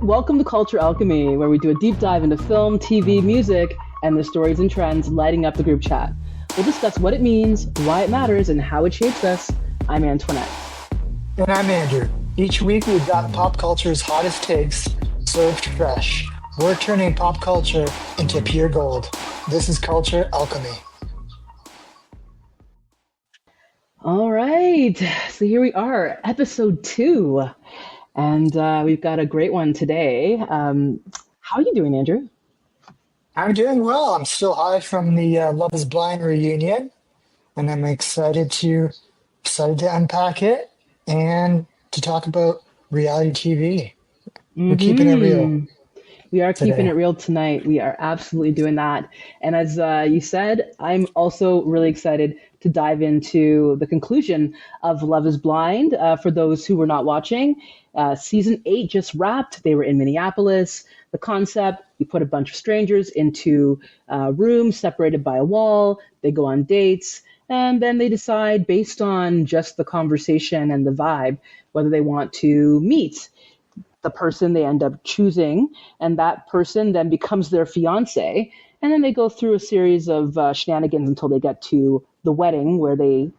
Welcome to Culture Alchemy, where we do a deep dive into film, TV, music, and the stories and trends lighting up the group chat. We'll discuss what it means, why it matters, and how it shapes us. I'm Antoinette. And I'm Andrew. Each week we've got pop culture's hottest takes served fresh. We're turning pop culture into pure gold. This is Culture Alchemy. All right, so here we are, episode 2. And we've got a great one today. How are you doing, Andrew? I'm doing well. I'm still high from the Love is Blind reunion, and I'm excited to unpack it and to talk about reality TV. We're keeping it real. We are keeping it real tonight. We are absolutely doing that. And as you said, I'm also really excited to dive into the conclusion of Love is Blind. For those who were not watching, season 8 just wrapped. They were in Minneapolis. The concept, you put a bunch of strangers into rooms separated by a wall. They go on dates. And then they decide, based on just the conversation and the vibe, whether they want to meet the person they end up choosing, and that person then becomes their fiance. And then they go through a series of shenanigans until they get to the wedding, where they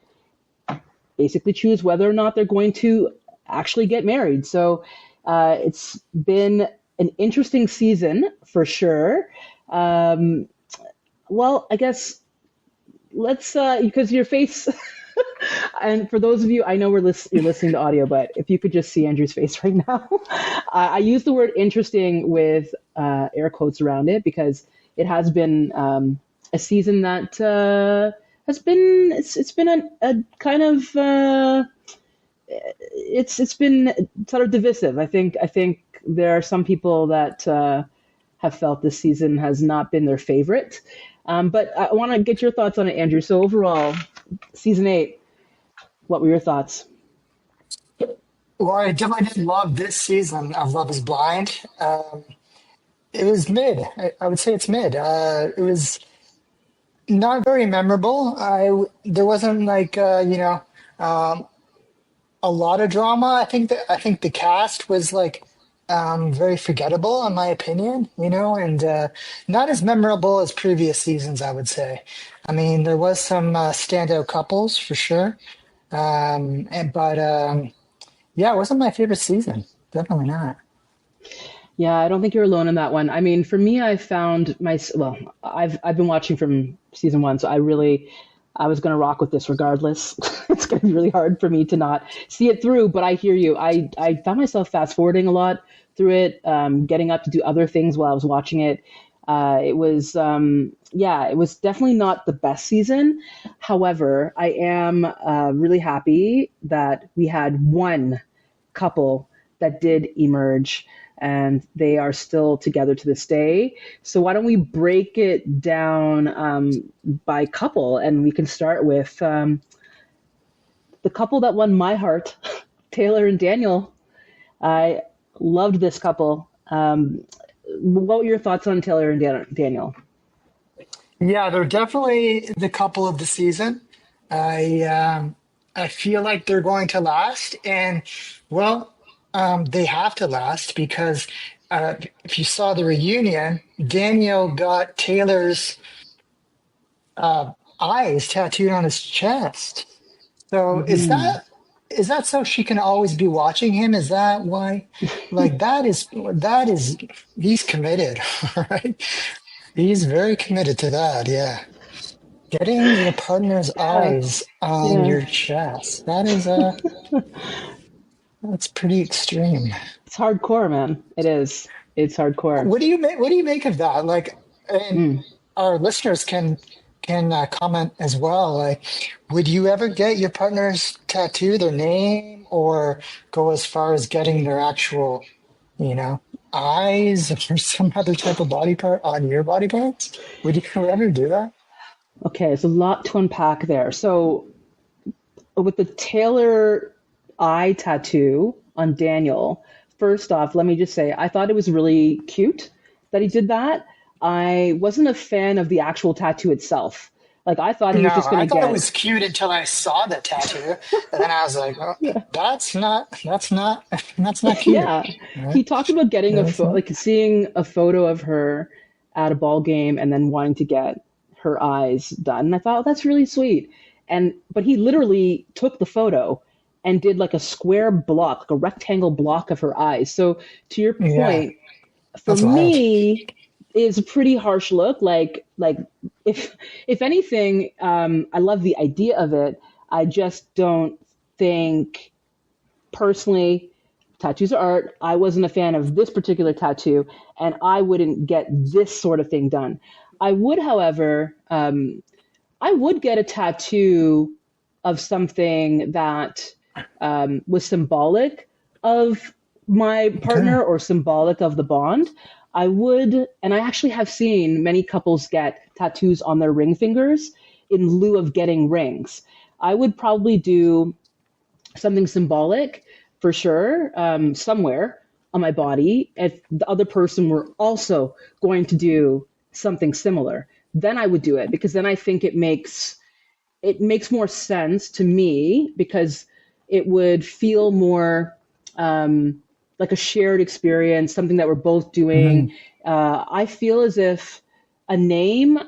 basically choose whether or not they're going to actually get married. So it's been an interesting season for sure. Well, I guess let's, because your face, and for those of you, I know you're listening to audio, but if you could just see Andrew's face right now. I use the word interesting with air quotes around it because it has been a season that has been, it's been a kind of, it's been sort of divisive. I think there are some people that have felt this season has not been their favorite. But I want to get your thoughts on it, Andrew. So overall, season 8, what were your thoughts? Well, I definitely didn't love this season of Love is Blind. It was mid. I would say it's mid. It was not very memorable. There wasn't like a lot of drama. I think the cast was like very forgettable in my opinion, and not as memorable as previous seasons, I would say. I mean, there was some standout couples for sure. Yeah, it wasn't my favorite season. Definitely not. Yeah, I don't think you're alone in that one. I mean, for me, I've been watching from season 1, so I was going to rock with this regardless. It's going to be really hard for me to not see it through, but I hear you. I found myself fast forwarding a lot through it, getting up to do other things while I was watching it. It was definitely not the best season. However, I am really happy that we had one couple that did emerge, and they are still together to this day. So why don't we break it down by couple, and we can start with the couple that won my heart, Taylor and Daniel. I loved this couple. What were your thoughts on Taylor and Daniel? Yeah, they're definitely the couple of the season. I feel like they're going to last, and well, they have to last because if you saw the reunion, Daniel got Taylor's eyes tattooed on his chest. So is that so she can always be watching him? Is that why? Like that is he's committed, right? He's very committed to that. Yeah, getting your partner's eyes on your chest. That is that's pretty extreme. It's hardcore, man. It is. It's hardcore. What do you make of that? Like, and our listeners can comment as well. Like, would you ever get your partner's tattoo their name, or go as far as getting their actual, eyes or some other type of body part on your body parts? Would you ever do that? Okay, there's a lot to unpack there. So with the Taylor eye tattoo on Daniel, first off, let me just say, I thought it was really cute that he did that. I wasn't a fan of the actual tattoo itself. Like I thought he No, was just I going to thought it get. was cute until I saw the tattoo, and then I was like, oh, that's not cute. Yeah, Right? he talked about getting That's not. like seeing a photo of her at a ball game and then wanting to get her eyes done. And I thought, oh, that's really sweet. And but he literally took the photo and did like a square block, like a rectangle block of her eyes. So to your Yeah, point, for that's wild. me, is a pretty harsh look. Like if if anything, I love the idea of it. I just don't think personally, tattoos are art. I wasn't a fan of this particular tattoo, and I wouldn't get this sort of thing done. I would, however, I would get a tattoo of something that was symbolic of my Okay. partner or symbolic of the bond. I would, and I actually have seen many couples get tattoos on their ring fingers in lieu of getting rings. I would probably do something symbolic for sure, somewhere on my body. If the other person were also going to do something similar, then I would do it because then I think it makes more sense to me because it would feel more like a shared experience, something that we're both doing. Mhm. I feel as if a name.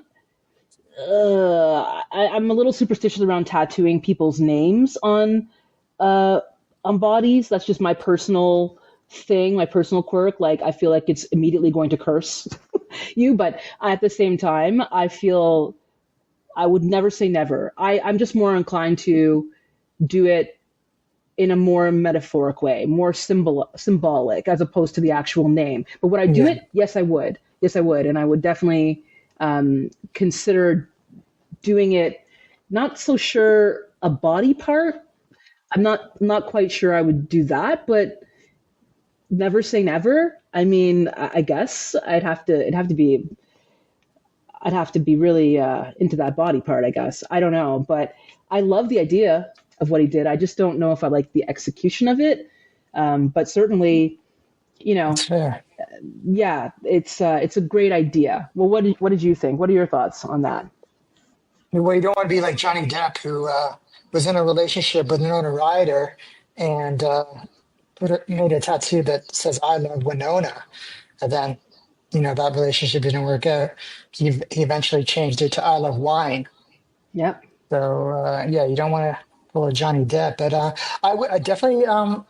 I'm a little superstitious around tattooing people's names uh, on bodies. That's just my personal thing, my personal quirk. Like I feel like it's immediately going to curse you, but at the same time, I feel I would never say never. I'm just more inclined to do it in a more metaphoric way, more symbolic as opposed to the actual name. But would I do Yeah. it? Yes, I would. Yes, I would, and I would definitely consider doing it. Not so sure a body part. I'm not quite sure I would do that, but never say never. I mean, I guess I'd have to be really into that body part, I guess. I don't know, but I love the idea of what he did. I just don't know if I like the execution of it. But certainly, you know, That's fair. yeah, it's a great idea. Well, what did you think? What are your thoughts on that? Well, you don't want to be like Johnny Depp, who was in a relationship with Winona Ryder and made a tattoo that says "I love Winona," and then that relationship didn't work out. He eventually changed it to "I love wine." Yep. So yeah, you don't want to pull a Johnny Depp, but I definitely I'm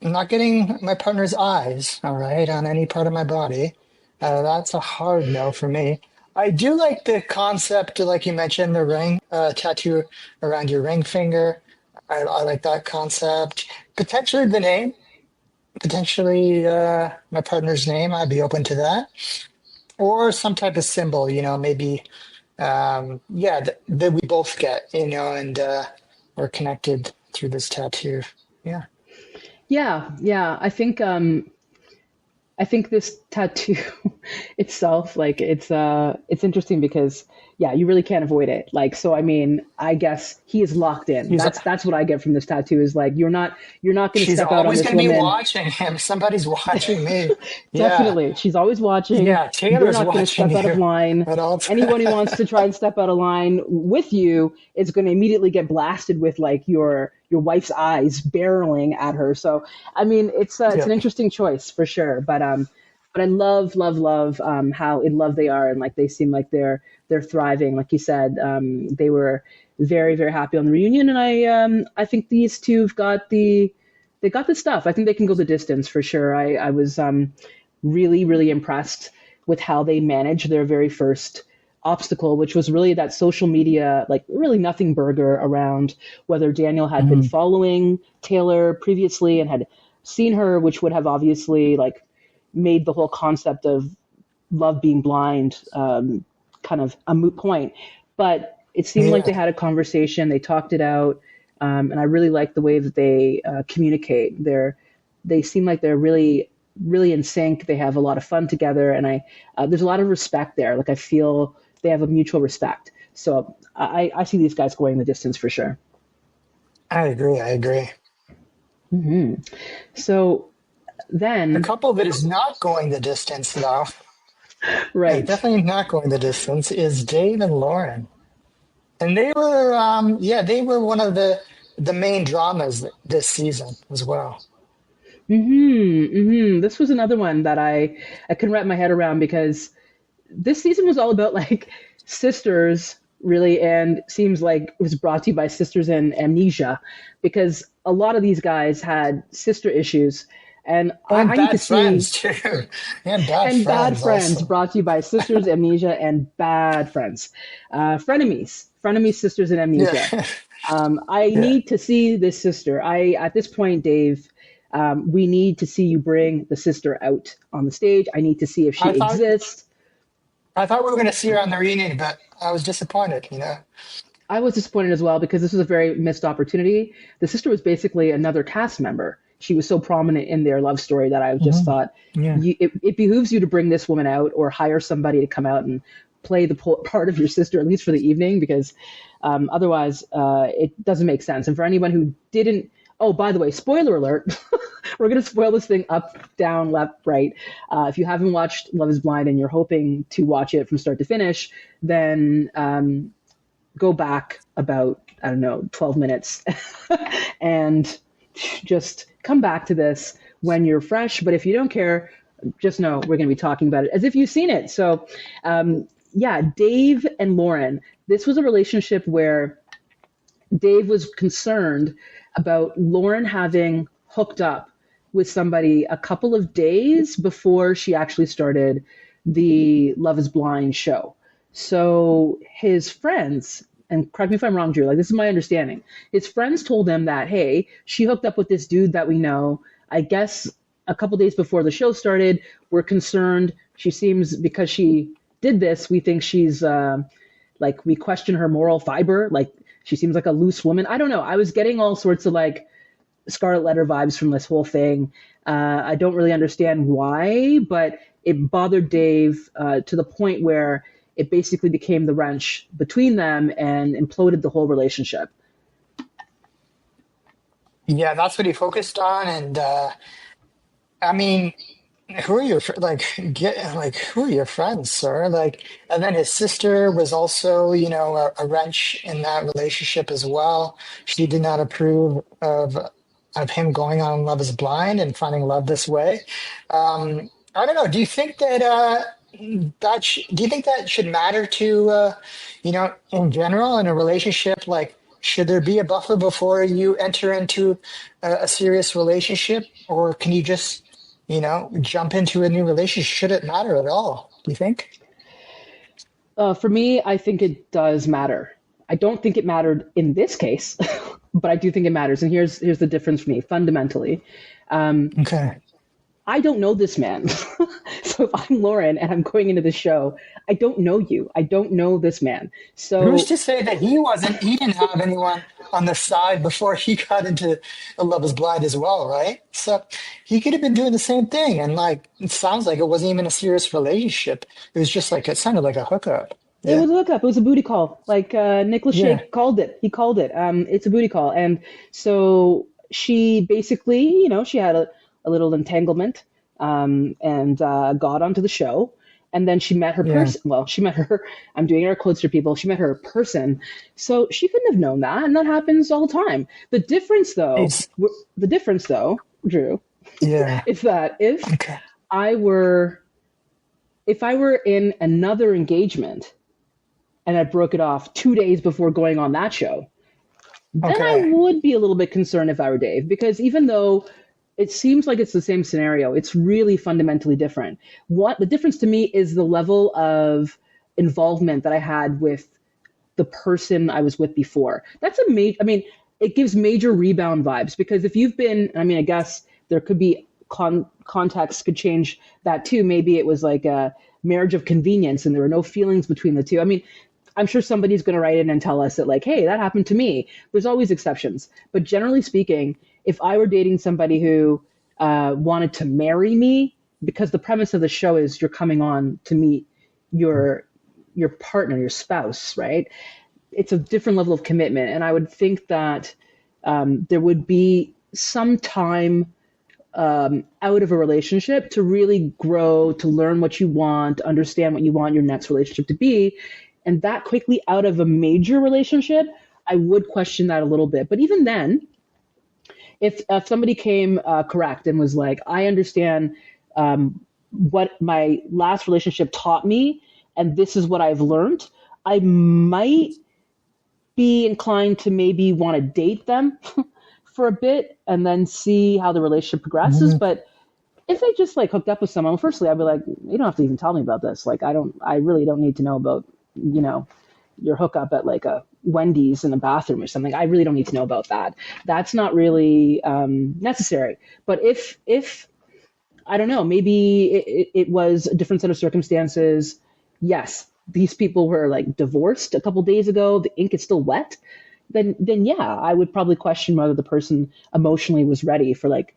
not getting my partner's eyes, all right, on any part of my body. That's a hard no for me. I do like the concept, like you mentioned, the ring tattoo around your ring finger. I like that concept. Potentially the name, potentially my partner's name. I'd be open to that, or some type of symbol. Maybe yeah, that we both get. And we're connected through this tattoo. Yeah, Yeah, yeah. I think this tattoo itself, like it's interesting because yeah, you really can't avoid it. Like so I mean, I guess he is locked in. he's That's what I get from this tattoo is like you're not gonna She's step out on always this going to be woman. watching him. Somebody's watching me. Yeah. Definitely. She's always watching. Yeah. You're Taylor's not gonna watching step out of you line. at all Anyone who wants times. to try and step out of line with you is going to immediately get blasted with like your wife's eyes barreling at her. So I mean, it's Yeah. an interesting choice for sure. But I love how in love they are and like they seem like they're thriving. Like you said, they were very very happy on the reunion, and I think these two have got they got the stuff. I think they can go the distance for sure. I was really really impressed with how they managed their very first obstacle, which was really that social media, like really nothing burger around whether Daniel had been Mhm. following Taylor previously and had seen her, which would have obviously like made the whole concept of love being blind kind of a moot point. But it seemed like they Yeah. had a conversation, they talked it out, and I really like the way that they communicate. They seem like they're really really in sync. They have a lot of fun together, and there's a lot of respect there. Like I feel they have a mutual respect. So I see these guys going the distance for sure. I agree. I agree. So A then, couple that is not going the distance, though, right. definitely not going the distance, is Dave and Lauren. And they were one of the main dramas this season as well. This was another one that I couldn't wrap my head around because this season was all about like sisters really, and seems like it was brought to you by Sisters in Amnesia because a lot of these guys had sister issues, and And I need to bad see. friends too. And bad And Bad friends Friends, also. brought to you by Sisters Amnesia and Bad Friends. Frenemies, Sisters in Amnesia. Yeah. I Yeah. need to see this sister. At this point, Dave, we need to see you bring the sister out on the stage. I need to see if I she thought exists. I thought we were gonna see her on the reunion, but I was disappointed, you know. I was disappointed as well because this was a very missed opportunity. The sister was basically another cast member. She was so prominent in their love story that I just thought Yeah. it behooves you to bring this woman out or hire somebody to come out and play the part of your sister, at least for the evening, because otherwise it doesn't make sense. And for anyone who didn't, oh, by the way, spoiler alert, we're going to spoil this thing up, down, left, right. If you haven't watched Love is Blind and you're hoping to watch it from start to finish, then go back about, I don't know, 12 minutes and just come back to this when you're fresh. But if you don't care, just know we're going to be talking about it as if you've seen it. So, yeah, Dave and Lauren, this was a relationship where Dave was concerned about Lauren having hooked up with somebody a couple of days before she actually started the Love is Blind show. So his friends, and correct me if I'm wrong, Drew, like this is my understanding. His friends told him that, hey, she hooked up with this dude that we know. I guess a couple days before the show started, we're concerned. She seems, because she did this, we think she's like, we question her moral fiber. Like she seems like a loose woman. I don't know. I was getting all sorts of like Scarlet Letter vibes from this whole thing. I don't really understand why, but it bothered Dave to the point where it basically became the wrench between them and imploded the whole relationship. Yeah, that's what he focused on, and I mean, who are your who are your friends, sir? Like, and then his sister was also, a wrench in that relationship as well. She did not approve of him going on Love Is Blind and finding love this way. I don't know. Do you think that do you think that should matter to in general in a relationship? Like, should there be a buffer before you enter into a serious relationship, or can you just jump into a new relationship? Should it matter at all? Do you think? For me, I think it does matter. I don't think it mattered in this case, but I do think it matters. And here's the difference for me fundamentally. Okay. I don't know this man. So if I'm Lauren and I'm going into the show, I don't know you. I don't know this man. Who's So to say that he didn't have anyone on the side before he got into Love Is Blind as well, right? So he could have been doing the same thing. And like, it sounds like it wasn't even a serious relationship. It was just like, it sounded like a hookup. it Yeah. was a hookup. It was a booty call. Like Nick Yeah. Lachey called it. He called it. It's a booty call. And so she basically, she had a little entanglement and got onto the show. And then she met her Yeah. person. Well, she met her. I'm doing air quotes for people. She met her person. So she couldn't have known that, and that happens all the time. It's, The difference though, Drew, yeah. is that Okay. I were if I were in another engagement and I broke it off 2 days before going on that show, then I Okay. would be a little bit concerned if I were Dave, because even though it seems like it's the same scenario, it's really fundamentally different. What the difference to me is the level of involvement that I had with the person I was with before. That's a major, I mean, it gives major rebound vibes because if you've been, I mean, I guess there could be context could change that too. Maybe it was like a marriage of convenience and there were no feelings between the two. I mean, I'm sure somebody's going to write in and tell us that, like, hey, that happened to me. There's always exceptions. But generally speaking, if I were dating somebody who wanted to marry me, because the premise of the show is you're coming on to meet your your partner, your spouse, right? It's a different level of commitment. And I would think that there would be some time out of a relationship to really grow, to learn what you want, to understand what you want your next relationship to be. and that quickly out of a major relationship, I would question that a little bit. But even then, if somebody came correct and was like, I understand what my last relationship taught me, and this is what I've learned, I might be inclined to maybe want to date them for a bit and then see how the relationship progresses. Mhm. But if they just like hooked up with someone, firstly, I'd be like, you don't have to even tell me about this. Like, I really don't need to know about, you know, your hookup at like a Wendy's in a bathroom or something. I really don't need to know about that. That's not really necessary. But if I don't know, maybe it was a different set of circumstances. Yes, these people were like divorced a couple days ago. The ink is still wet. Then yeah, I would probably question whether the person emotionally was ready for like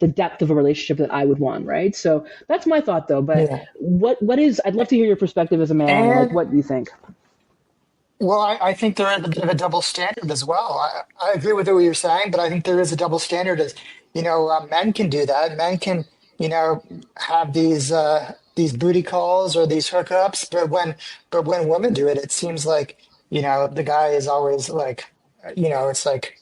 the depth of a relationship that I would want, right? So that's my thought though. But Yeah. what is, I'd love to hear your perspective as a man. Like, And what do you think? well, I think there is a bit of a double standard as well. I agree with what you're saying, but I think there is a double standard. As men can do that. Men can, have these booty calls or these hookups, but when women do it, it seems like the guy is always like, it's like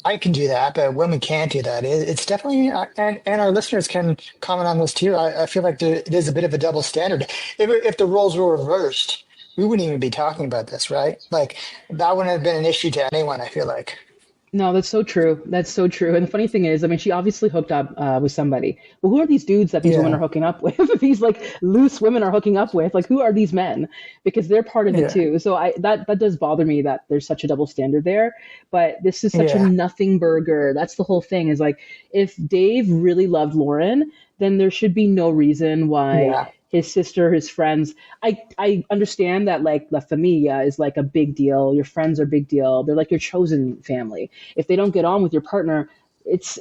I can do that, but women can't do that. It's definitely, and our listeners can comment on this too. I feel like it is a bit of a double standard. If the roles were reversed, we wouldn't even be talking about this, right? Like that wouldn't have been an issue to anyone, I feel like. No, that's so true. That's so true. And the funny thing is, I mean, she obviously hooked up with somebody. Well, who are these dudes that these women are Yeah, hooking up with? These like loose women are hooking up with. Like, who are these men? Because they're part of it yeah, too. So that does bother me that there's such a double standard there. But this is such a yeah, nothing burger. That's the whole thing. Is like, if Dave really loved Lauren, then there should be no reason why yeah. his sister, his friends. I understand that like La Familia is like a big deal. Your friends are a big deal. They're like your chosen family. If they don't get on with your partner, it's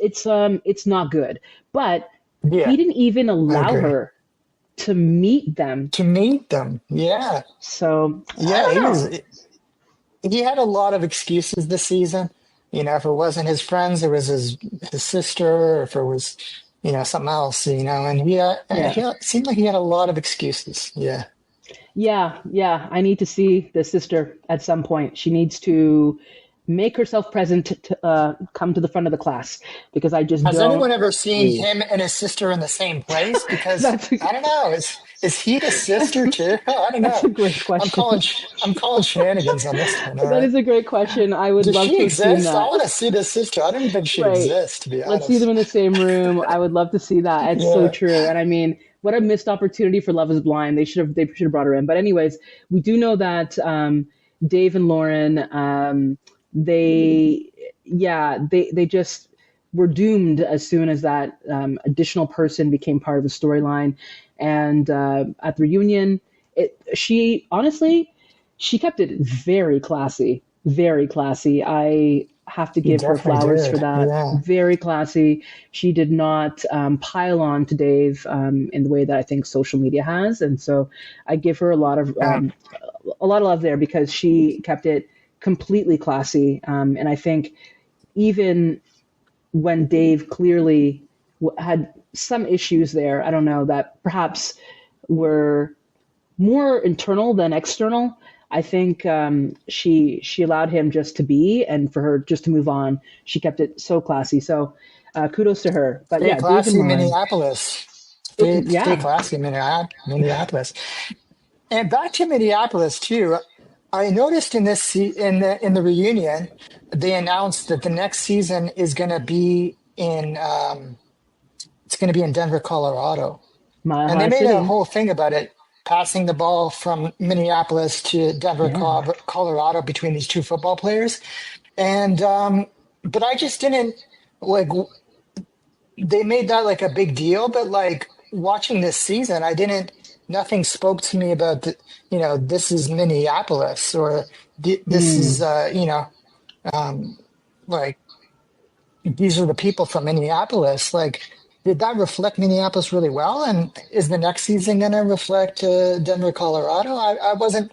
not good. But he Yeah, didn't even I allow agree. her to meet them. To meet them, yeah, So I yeah. don't He know. was. He had a lot of excuses this season. If it wasn't his friends, it was his sister, or if it was, something else. And Yeah. he seemed like he had a lot of excuses. Yeah. Yeah. I need to see the sister at some point. She needs to make herself present to come to the front of the class because I just Has don't anyone ever seen see. him and his sister in the same place? Because That's I don't know. Is he the sister too? I don't that's know. a great question. I'm calling shenanigans on this one. All That right. is a great question. I would Does love she to have seen exist? I that. want to see this sister. I don't even think she Right. exists, to be Let's see them honest. in the same room. I would love to see that. It's so Yeah. true. And I mean, what a missed opportunity for Love is Blind. They should have brought her in. But anyways, we do know that Dave and Lauren, they they just were doomed as soon as that additional person became part of the storyline. And at the reunion, she honestly she kept it very classy, very classy. I have to He give her definitely flowers for did. that. Yeah. Very classy. She did not pile on to Dave in the way that I think social media has, and so I give her Um, a lot of love there because she kept it completely classy. And I think even when Dave clearly had some issues there, I don't know, that perhaps were more internal than external. I think she allowed him just to be, and for her just to move on, she kept it so classy. So kudos to her. But Stay yeah, Dave and classy, Lauren, Minneapolis. Stay yeah, classy, Minneapolis. And back to Minneapolis too. I noticed in in the reunion, they announced that the next season is going to be in it's going to be in Denver, Colorado, Mile and they High made a City. whole thing about it, passing the ball from Minneapolis to Denver, Yeah. Colorado between these two football players, and but I just didn't like. They made that like a big deal, but like watching this season, I didn't. Nothing spoke to me about this is Minneapolis or this Mm. is um, like these are the people from Minneapolis. Like, did that reflect Minneapolis really well? And is the next season going to reflect Denver, Colorado? I wasn't.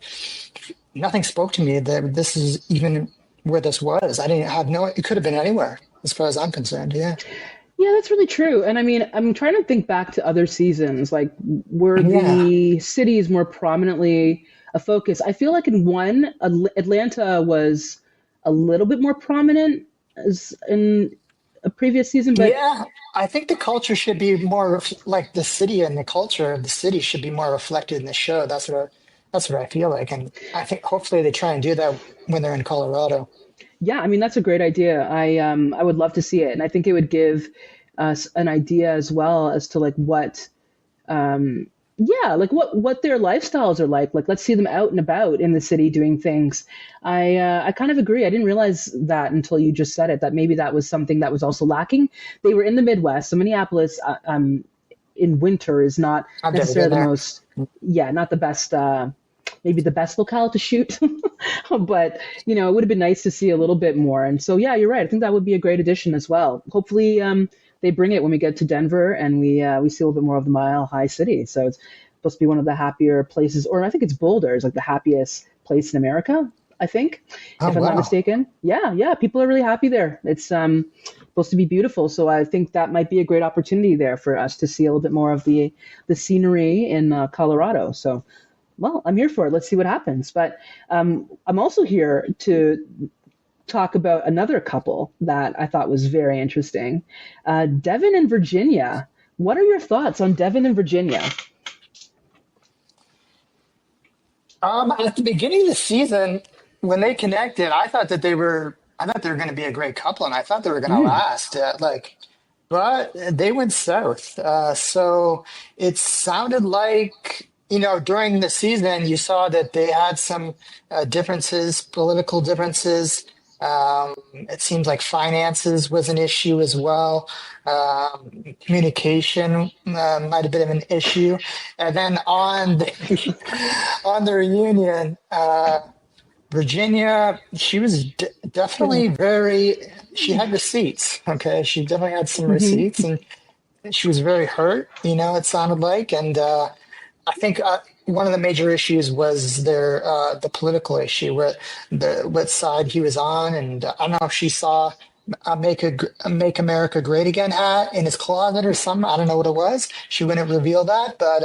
Nothing spoke to me that this is even where this was. I didn't have no. It could have been anywhere, as far as I'm concerned. Yeah, Yeah, that's really true. And I mean, I'm trying to think back to other seasons, like were yeah. the cities more prominently. a focus. I feel like in one, Atlanta was a little bit more prominent as in a previous season, but Yeah, I think the culture should be more like the city, and the culture of the city should be more reflected in the show. That's what I feel like, and I think hopefully they try and do that when they're in Colorado. yeah, I mean that's a great idea. I would love to see it, and I think it would give us an idea as well as to like what yeah, like what their lifestyles are like. Like let's see them out and about in the city doing things. I kind of agree. I didn't realize that until you just said it. That maybe that was something that was also lacking. They were in the Midwest, so Minneapolis in winter is not I've never been necessarily the there. most yeah, not the best. Maybe the best locale to shoot, but it would have been nice to see a little bit more. And so, yeah, you're right. I think that would be a great addition as well. Hopefully, they bring it when we get to Denver and we see a little bit more of the Mile High City. So it's supposed to be one of the happier places, or I think it's Boulder is like the happiest place in America. I think, Oh if I'm not wow. mistaken. Yeah, yeah, people are really happy there. It's supposed to be beautiful, so I think that might be a great opportunity there for us to see a little bit more of the scenery in Colorado. So well, I'm here for it. Let's see what happens. But I'm also here to talk about another couple that I thought was very interesting. Devin and Virginia. What are your thoughts on Devin and Virginia? At the beginning of the season, when they connected, I thought they were going to be a great couple, and I thought they were going to Mm, last. But they went south. So it sounded like, during the season, you saw that they had some differences, political differences. It seems like finances was an issue as well. Communication might have been an issue. And then on the reunion, Virginia, she was definitely she had receipts. Okay. She definitely had some hmm receipts, and she was very hurt, it sounded like. And I think one of the major issues was the political issue, where what side he was on. And I don't know if she saw a Make America Great Again hat in his closet or something. I don't know what it was. She wouldn't reveal that, but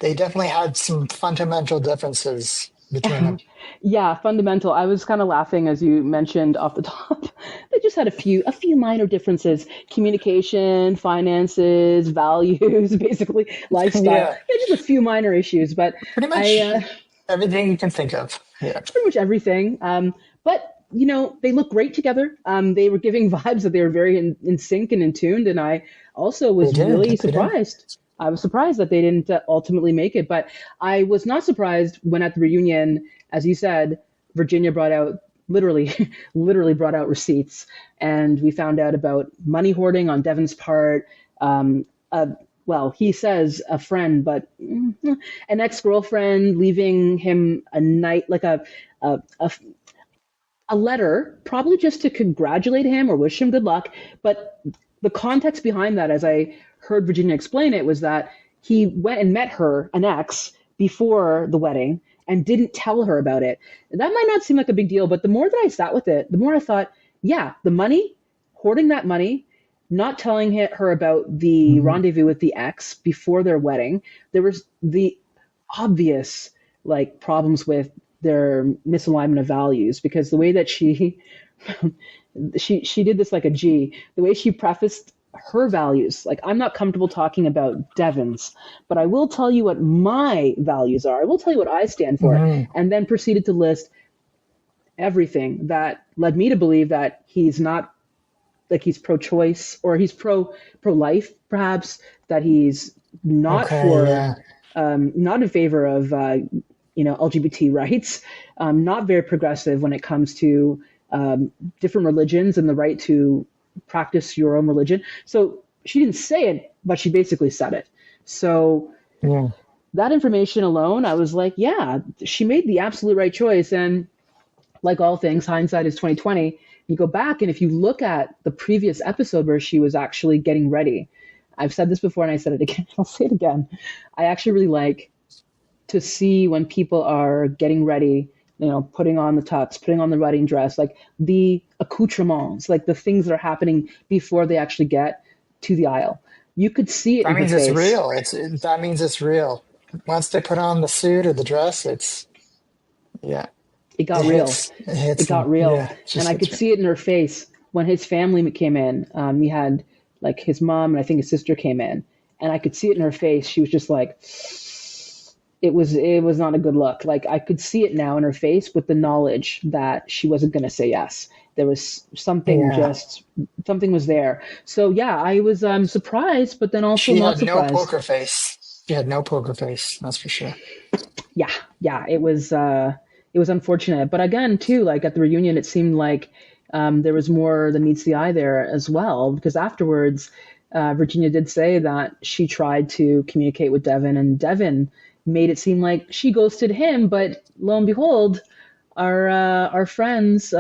they definitely had some fundamental differences between them. Yeah, fundamental. I was kind of laughing as you mentioned off the top. They just had a few minor differences: communication, finances, values, basically lifestyle. Yeah, Yeah, just a few minor issues. But pretty I much everything you can think of. Yeah, pretty much everything. But they look great together. They were giving vibes that they were very in sync and in tuned, and I also they was did. really They did. surprised. I was surprised that they didn't ultimately make it, but I was not surprised when at the reunion, as you said, Virginia brought out literally, literally brought out receipts, and we found out about money hoarding on Devin's part. Um, uh, well, he says a friend, but an ex-girlfriend leaving him a night like a a letter, probably just to congratulate him or wish him good luck. But the context behind that, as I heard Virginia explain it, was that he went and met her, an ex, before the wedding and didn't tell her about it. That might not seem like a big deal, but the more that I sat with it, the more I thought, yeah, the money, hoarding that money, not telling her about the Mhm. rendezvous with the ex before their wedding. There was the obvious like problems with their misalignment of values because the way that she did this like a G, the way she prefaced her values, like I'm not comfortable talking about Devon's, but I will tell you what my values are. I will tell you what I stand for, Mhm. and then proceeded to list everything that led me to believe that he's not like he's pro-choice or he's pro-life, perhaps that he's not Okay, for yeah. not in favor of LGBT rights, not very progressive when it comes to different religions and the right to practice your own religion. So she didn't say it, but she basically said it. So Yeah. that information alone, I was like, yeah, she made the absolute right choice. And like all things, hindsight is 2020. You go back and if you look at the previous episode where she was actually getting ready, I've said this before and I said it again. I'll say it again. I actually really like to see when people are getting ready, putting on the tux, putting on the wedding dress, like the accoutrements, like the things that are happening before they actually get to the aisle. You could see it That in her means it's face. real. That means it's real. Once they put on the suit or the dress, it's Yeah. It got It real. hits. It hits It got them. real. Yeah. It And just I hits could you. see it in her face when his family came in. He had like his mom and I think his sister came in. And I could see it in her face. She was just like, it was not a good look. Like I could see it now in her face with the knowledge that she wasn't going to say yes. There was something Yeah. just something was there. So yeah, I was surprised, but then also She not had no surprised. poker face. She had no poker face. That's for sure. Yeah, yeah, it was unfortunate. But again, too, like at the reunion, it seemed like there was more than meets the eye there as well. Because afterwards, Virginia did say that she tried to communicate with Devin, and Devin made it seem like she ghosted him. But lo and behold, our friends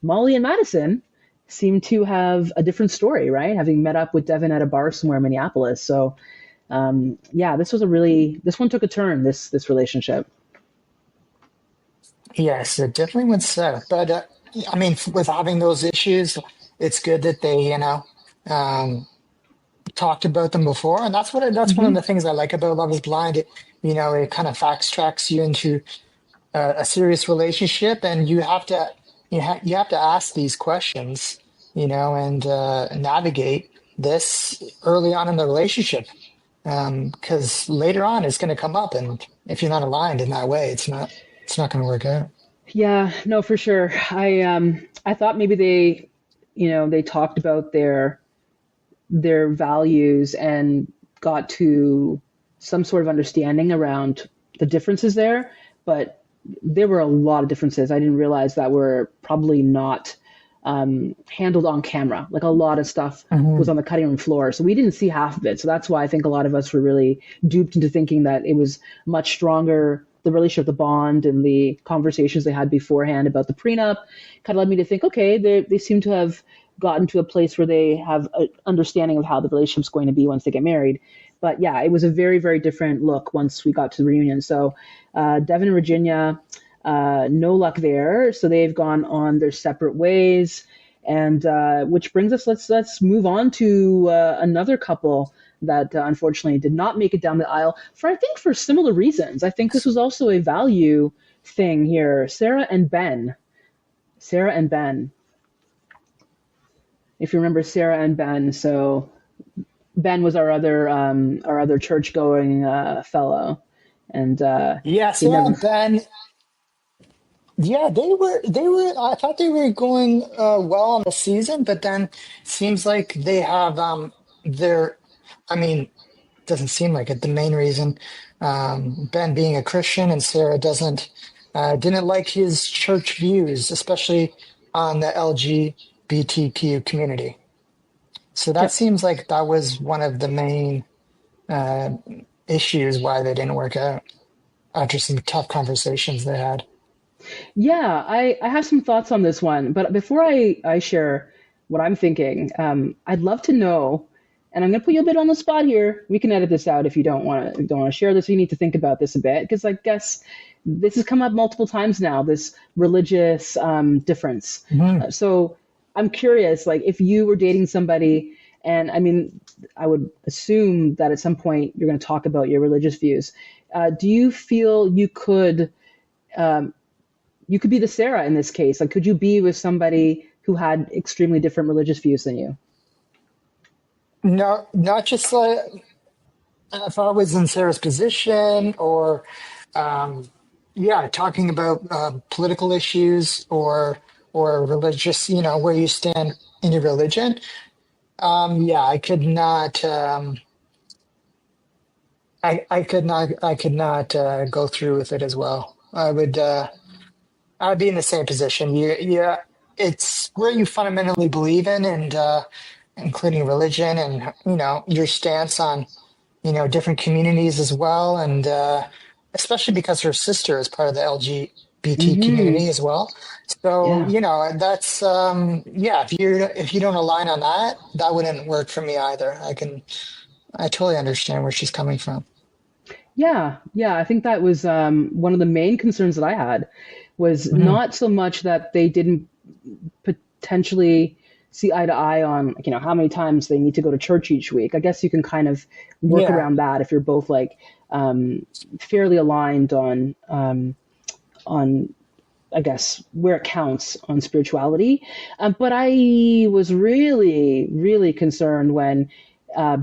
Molly and Madison seem to have a different story, right? Having met up with Devin at a bar somewhere in Minneapolis. So yeah, this one took a turn. This relationship. Yes, it definitely went south. But I mean, with having those issues, it's good that they, um, talked about them before, and that's one of Hmm. the things I like about Love Is Blind. It kind of fast tracks you into a serious relationship, and you have to ask these questions, and navigate this early on in the relationship, because later on it's going to come up, and if you're not aligned in that way, it's not going to work out. Yeah, no, for sure. I thought maybe they, they talked about their values and got to some sort of understanding around the differences there, but there were a lot of differences. I didn't realize that were probably not handled on camera. Like a lot of stuff was Hmm. on the cutting room floor, so we didn't see half of it. So that's why I think a lot of us were really duped into thinking that it was much stronger. The relationship, the bond, and the conversations they had beforehand about the prenup kind of led me to think, okay, they seem to have gotten to a place where they have an understanding of how the relationship's going to be once they get married. But yeah, it was a very, very different look once we got to the reunion. So Devin and Virginia, no luck there. So they've gone on their separate ways. And which brings us, let's move on to another couple that unfortunately did not make it down the aisle for I think for similar reasons. I think this was also a value thing here. Sarah and Ben. Sarah and Ben. If you remember Sarah and Ben, so Ben was our other church going fellow, and Yeah, he Sarah never. and Ben. Yeah, they were. I thought they were going well on the season, but then seems like they have their. I mean, doesn't seem like it. The main reason, Ben being a Christian and Sarah didn't like his church views, especially on the LGBTQ community. So that Yep. seems like that was one of the main uh, issues why they didn't work out after some tough conversations they had. Yeah, I have some thoughts on this one, but before I share what I'm thinking, I'd love to know, and I'm going to put you a bit on the spot here. We can edit this out if you don't want to share this. You need to think about this a bit because I guess this has come up multiple times now. This religious difference. Mhm. So I'm curious, like if you were dating somebody, and I mean, I would assume that at some point you're going to talk about your religious views. Do you feel you could be the Sarah in this case? Like, could you be with somebody who had extremely different religious views than you? No, not just like if I was in Sarah's position or, um, yeah, talking about political issues or religious, where you stand in your religion. Yeah, I could not go through with it as well. I'd be in the same position. Yeah, it's where you fundamentally believe in, and including religion, and your stance on different communities as well, and especially because her sister is part of the LGBT Hmm. community as well. So Yeah. that's yeah. If you don't align on that, that wouldn't work for me either. I totally understand where she's coming from. Yeah, yeah. I think that was one of the main concerns that I had was Hmm. not so much that they didn't potentially see eye to eye on, like, how many times they need to go to church each week. I guess you can kind of work Yeah. around that if you're both like fairly aligned on I guess where it counts on spirituality. But I was really, really concerned when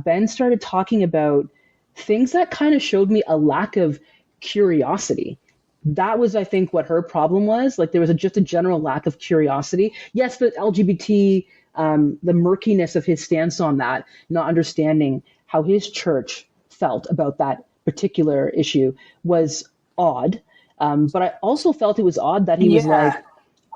Ben started talking about things that kind of showed me a lack of curiosity. That was, I think, what her problem was. Like there was just a general lack of curiosity. Yes, the LGBT, the murkiness of his stance on that, not understanding how his church felt about that particular issue was odd. But I also felt it was odd that he was like, Yeah,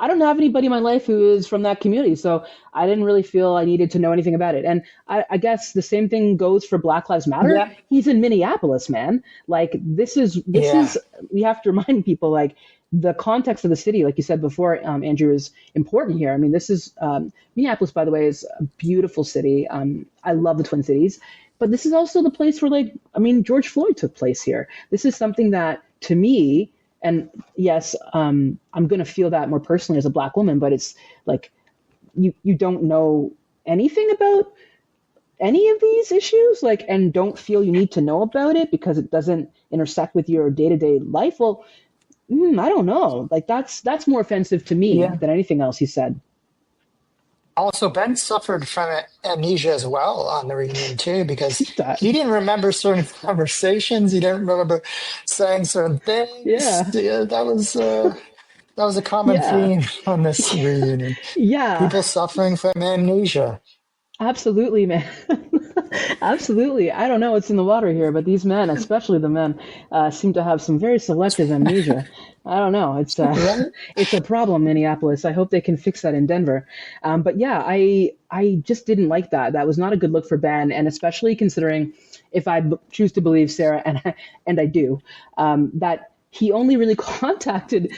I don't have anybody in my life who is from that community, so I didn't really feel I needed to know anything about it. And I guess the same thing goes for Black Lives Matter. yeah, He's in Minneapolis, man. Like this is yeah. we have to remind people like the context of the city, like you said before, Andrew, is important here. I mean, this is Minneapolis, by the way, is a beautiful city. I love the Twin Cities, but this is also the place where, like, I mean, George Floyd took place here. This is something that, to me, and yes, I'm going to feel that more personally as a Black woman, but it's like you don't know anything about any of these issues, like, and don't feel you need to know about it because it doesn't intersect with your day to day life. Well, I don't know. Like that's more offensive to me Yeah. than anything else he said. Also, Ben suffered from amnesia as well on the reunion too, because That, he didn't remember certain conversations. He didn't remember saying certain things. yeah, Yeah, that was a common yeah, theme on this reunion. yeah. People suffering from amnesia. Absolutely, man. Absolutely. I don't know what's in the water here, but these men, especially the men, seem to have some very selective amnesia. I don't know. It's Right? it's a problem, Minneapolis. I hope they can fix that in Denver. But yeah, I just didn't like that. That was not a good look for Ben, and especially considering if I choose to believe Sarah, and I do, that he only contacted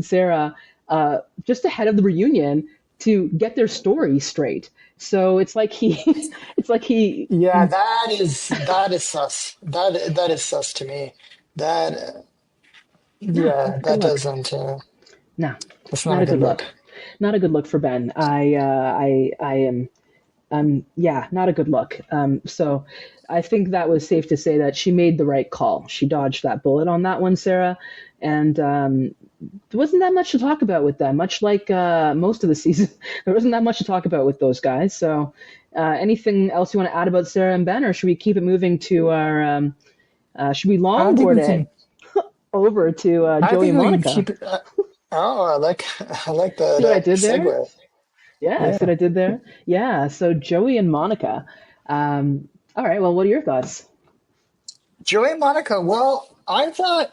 Sarah just ahead of the reunion to get their story straight. So it's like he, it's like he, Yeah, that is sus. That is sus to me. That no, yeah, not a good that look. doesn't. No, That's not not a a good good look. look. Not a good look for Ben. I am, yeah, not a good look. So I think that was safe to say that she made the right call. She dodged that bullet on that one, Sarah. And there wasn't that much to talk about with them, much like most of the season. There wasn't that much to talk about with those guys. So anything else you want to add about Sarah and Ben, or should we keep it moving to our, should we I think longboard we it can. over to I Joey think and we can Monica? keep it. Oh, I like See what I that did there? segue. Yeah, see what Yeah. I did there? Yeah, so Joey and Monica. All right, well, what are your thoughts? Joey and Monica. Well, I thought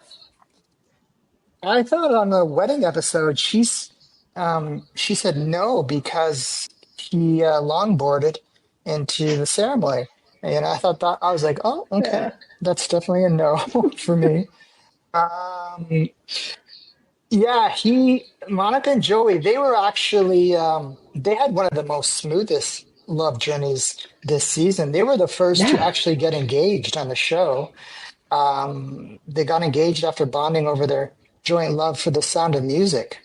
on the wedding episode, she said no because he longboarded into the ceremony, and I thought that I was like, oh, okay, Yeah. that's definitely a no for me. Um, yeah, Monica and Joey, they were actually they had one of the most smoothest love journeys this season. They were the first to Yeah. actually get engaged on the show. They got engaged after bonding over their joint love for the sound of music.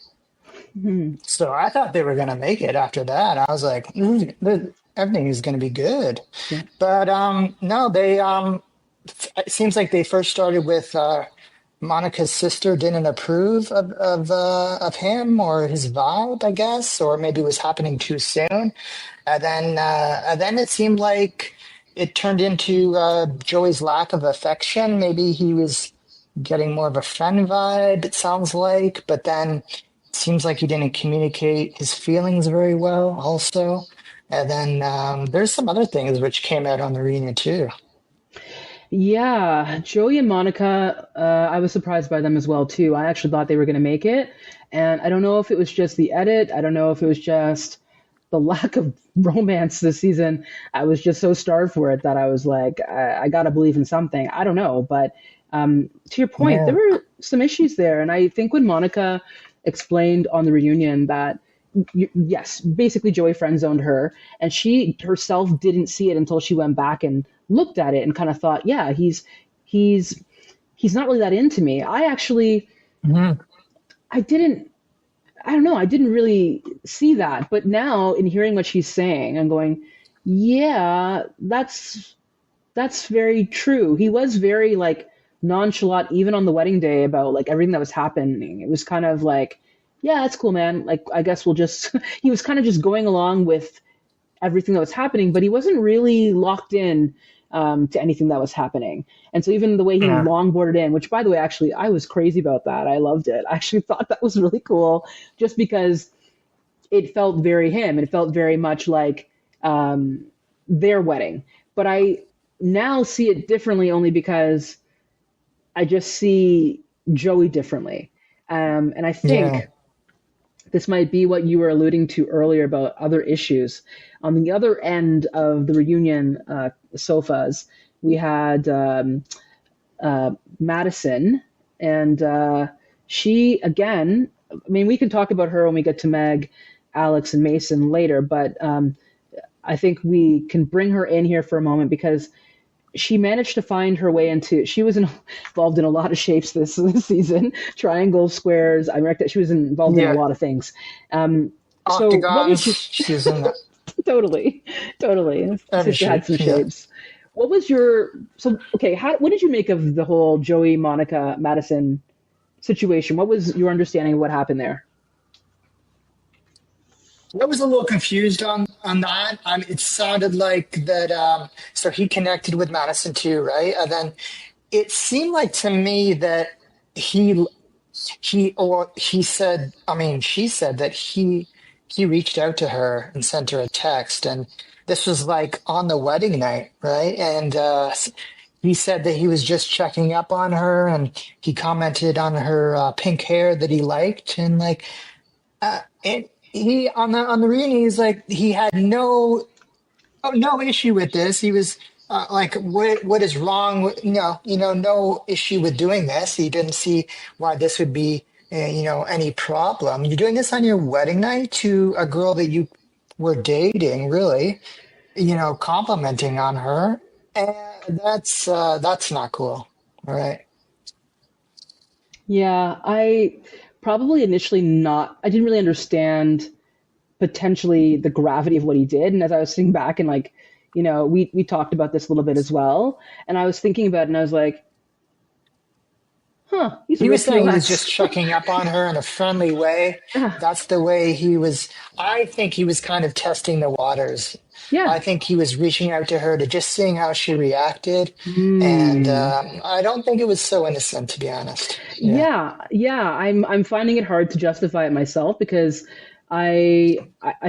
Mhm. So I thought they were going to make it after that. I was like, everything is going to be good. Yeah. But no, it seems like they first started with Monica's sister didn't approve of him or his vibe, I guess, or maybe it was happening too soon. And then it seemed like it turned into Joey's lack of affection. Maybe he was getting more of a friend vibe, it sounds like, but then it seems like he didn't communicate his feelings very well, also. And then there's some other things which came out on the reunion too. Yeah, Joey and Monica, I was surprised by them as well too. I actually thought they were going to make it, and I don't know if it was just the edit. I don't know if it was just the lack of romance this season. I was just so starved for it that I was like, I got to believe in something. I don't know, but to your point, there Yeah. were some issues there, and I think when Monica explained on the reunion that yes, basically Joey friend zoned her, and she herself didn't see it until she went back and looked at it and kind of thought, yeah, he's he's not really that into me. I actually Mhm. I didn't I don't know, I didn't really see that, but now in hearing what she's saying, I'm going, yeah, that's very true. He was very like nonchalant even on the wedding day about like everything that was happening. It was kind of like, yeah, that's cool, man. Like, I guess we'll just, he was kind of just going along with everything that was happening, but he wasn't really locked in to anything that was happening. And so even the way he Yeah. longboarded in, which by the way, actually, I was crazy about that. I loved it. I actually thought that was really cool just because it felt very him. It felt very much like their wedding. But I now see it differently only because I just see Joey differently. And I Yeah. think this might be what you were alluding to earlier about other issues. On the other end of the reunion sofas, we had Madison, and she, again, I mean, we can talk about her when we get to Meg, Alex, and Mason later, but I think we can bring her in here for a moment because she managed to find her way into. She was involved in a lot of shapes this season, triangles, squares. I reckon she was involved in a Yeah. lot of things. So what Octagons. was your She's in totally, totally? every Sister had shape. some Yeah. shapes. What was your so okay? What did you make of the whole Joey, Monica, Madison situation? What was your understanding of what happened there? I was a little confused on that. It sounded like that. So he connected with Madison too, right? And then it seemed like to me that he he said. I mean, she said that he reached out to her and sent her a text, and this was like on the wedding night, right? And he said that he was just checking up on her, and he commented on her pink hair that he liked, and like. And he on the reunion, he's like he had no issue with this. He was like, what is wrong? No issue with doing this. He didn't see why this would be any problem. You're doing this on your wedding night to a girl that you were dating, really. Complimenting on her, and that's not cool. All right. Yeah, I probably initially not. I didn't really understand potentially the gravity of what he did. And as I was sitting back and like, we talked about this a little bit as well. And I was thinking about it and I was like, huh, he's He was ripped saying he was just us. checking up on her in a friendly way. Yeah. That's the way he was. I think he was kind of testing the waters. I Yeah. think he was reaching out to her to just seeing how she reacted. And Hmm. I don't think it was so innocent, to be honest. Yeah. Yeah, yeah. I'm finding it hard to justify it myself because I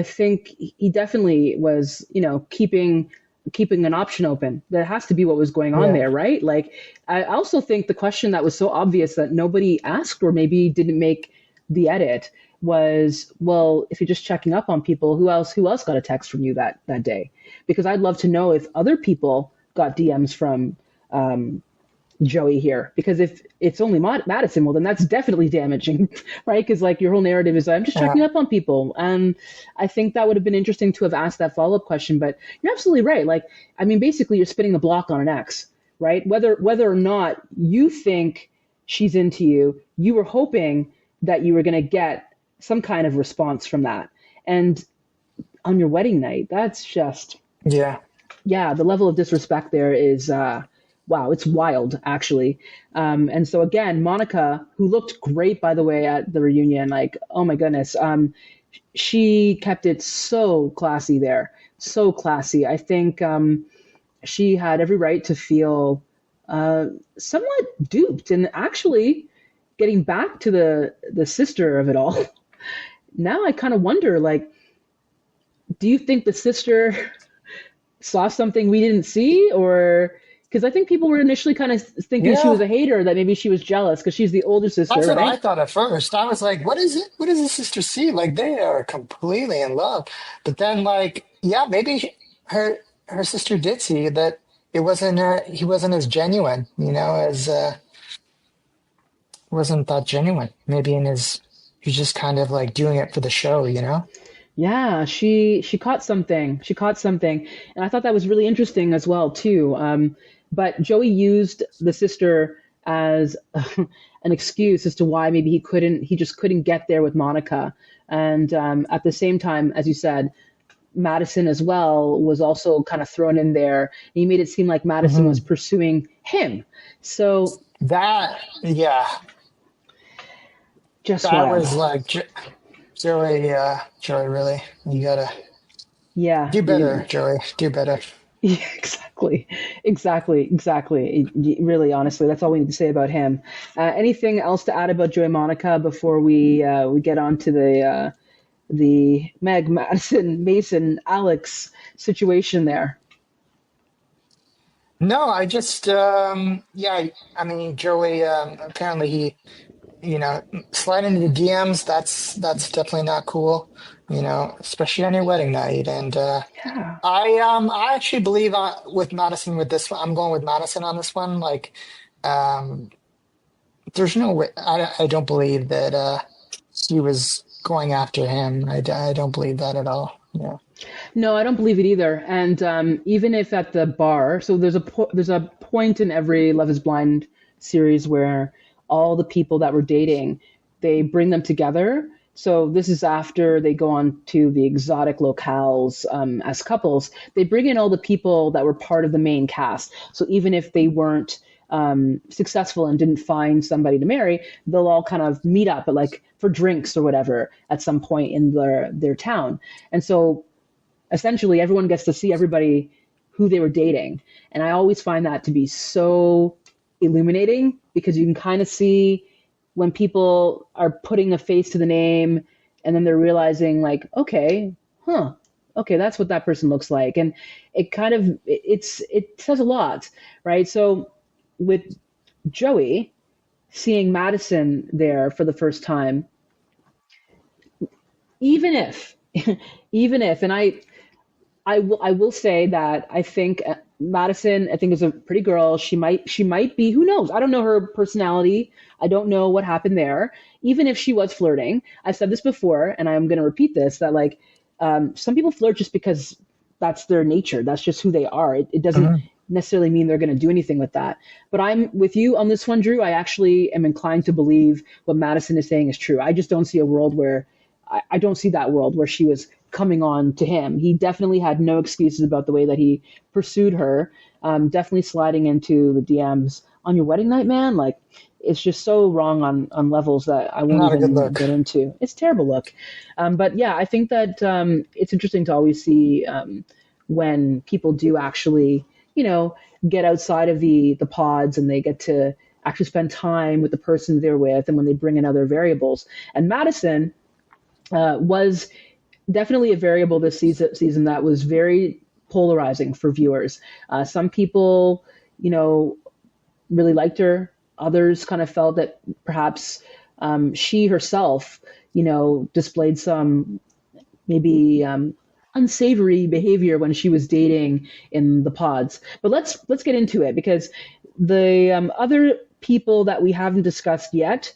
think he definitely was, keeping an option open. That has to be what was going on Yeah. there, right? Like I also think the question that was so obvious that nobody asked or maybe didn't make the edit was, well, if you're just checking up on people, who else got a text from you that day? Because I'd love to know if other people got DMs from Joey here, because if it's only Madison, well, then that's definitely damaging, right? Because like your whole narrative is, I'm just Yeah. checking up on people, and I think that would have been interesting to have asked that follow up question. But you're absolutely right. Like, I mean, basically, you're spinning the block on an ex, right? Whether or not you think she's into you, you were hoping that you were going to get some kind of response from that, and on your wedding night, that's just Yeah. yeah, the level of disrespect there is wow, it's wild actually. And so again, Monica, who looked great by the way at the reunion, like oh my goodness, she kept it so classy there, so classy. I think she had every right to feel somewhat duped, and actually getting back to the sister of it all. Now I kind of wonder, like, do you think the sister saw something we didn't see, or because I think people were initially kind of thinking she was Yeah. a hater, that maybe she was jealous because she's the older That's sister, what I right? thought at first. I was like, what is it? What does the sister see? Like they are completely in love. But then like, yeah, maybe her sister did see that it wasn't he wasn't as genuine, as wasn't that genuine. Maybe in his he's just kind of like doing it for the show. Yeah, she caught something. She caught something, and I thought that was really interesting as well too. But Joey used the sister as an excuse as to why maybe he just couldn't get there with Monica, and at the same time, as you said, Madison as well was also kind of thrown in there. He made it seem like Madison was Hmm. pursuing him. So Yeah, Just that wild. was like Joey. Joey, really, you gotta Yeah, do better, Joey. Do better. yeah, exactly, exactly. Really, honestly, that's all we need to say about him. Anything else to add about Joy Monica before we get on to the Meg, Madison, Mason, Alex situation there? No, I just yeah. I mean, Joey. Apparently, he slide into the DMs. That's definitely not cool. Especially on your wedding night. And Yeah. I actually believe with Madison with this one, I'm going with Madison on this one. Like, um, there's no way. I don't believe that he was going after him. I don't believe that at all. Yeah. No, I don't believe it either. And even if at the bar, so there's a point in every Love Is Blind series where all the people that were dating, they bring them together. So this is after they go on to the exotic locales as couples. They bring in all the people that were part of the main cast. So even if they weren't successful and didn't find somebody to marry, they'll all kind of meet up, but like for drinks or whatever at some point in their town. And so essentially everyone gets to see everybody who they were dating. And I always find that to be so illuminating because you can kind of see when people are putting a face to the name and then they're realizing like, okay, huh, okay, that's what that person looks like. And it kind of it says a lot, right? So with Joey seeing Madison there for the first time, even if even if and I will say that I think Madison, I think is a pretty girl. She might be, who knows? I don't know her personality. I don't know what happened there. Even if she was flirting, I've said this before, and I'm going to repeat this, that like some people flirt just because that's their nature. That's just who they are. It doesn't Mhm. necessarily mean they're going to do anything with that. But I'm with you on this one, Drew. I actually am inclined to believe what Madison is saying is true. I just don't see a world where I don't see that world where she was coming on to him. He definitely had no excuses about the way that he pursued her. Definitely sliding into the DMs on your wedding night, man. Like it's just so wrong on levels that I won't Not a good even look. get into. It's a terrible look. But yeah, I think that it's interesting to always see when people do actually, you know, get outside of the pods and they get to actually spend time with the person they're with, and when they bring in other variables. And Madison was definitely a variable this season that was very polarizing for viewers. Some people, you know, really liked her. Others kind of felt that perhaps she herself, you know, displayed some maybe unsavory behavior when she was dating in the pods. But let's get into it because the other people that we haven't discussed yet,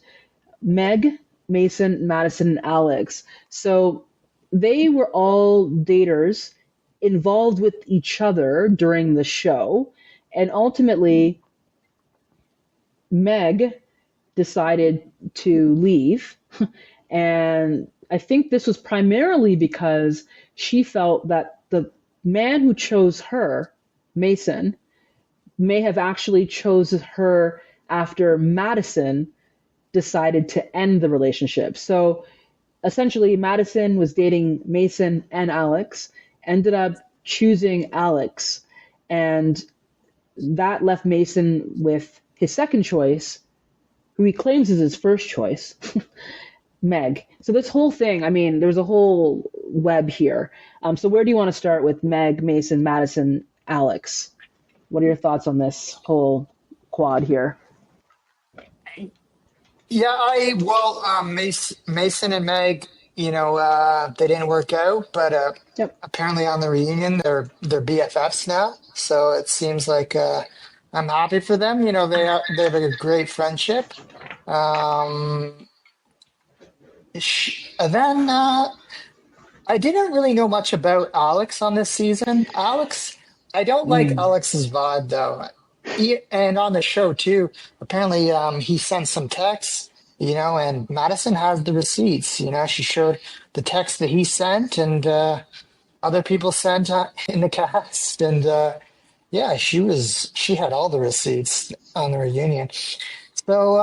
Meg, Mason, Madison, and Alex. So they were all daters involved with each other during the show. And ultimately, Meg decided to leave. And I think this was primarily because she felt that the man who chose her, Mason, may have actually chosen her after Madison decided to end the relationship. So essentially, Madison was dating Mason and Alex, ended up choosing Alex, and that left Mason with his second choice, who he claims is his first choice, Meg. So this whole thing, I mean, there's a whole web here. So where do you want to start with Meg, Mason, Madison, Alex? What are your thoughts on this whole quad here? Yeah, Mason and Meg, they didn't work out, but Yep. apparently on the reunion, they're BFFs now. So it seems like I'm happy for them. They have a great friendship. Um, then I didn't really know much about Alex on this season. I don't like Mm. Alex's vibe though. And on the show too, apparently he sent some texts, and Madison has the receipts. She showed the text that he sent and other people sent in the cast. And Yeah, she had all the receipts on the reunion. So,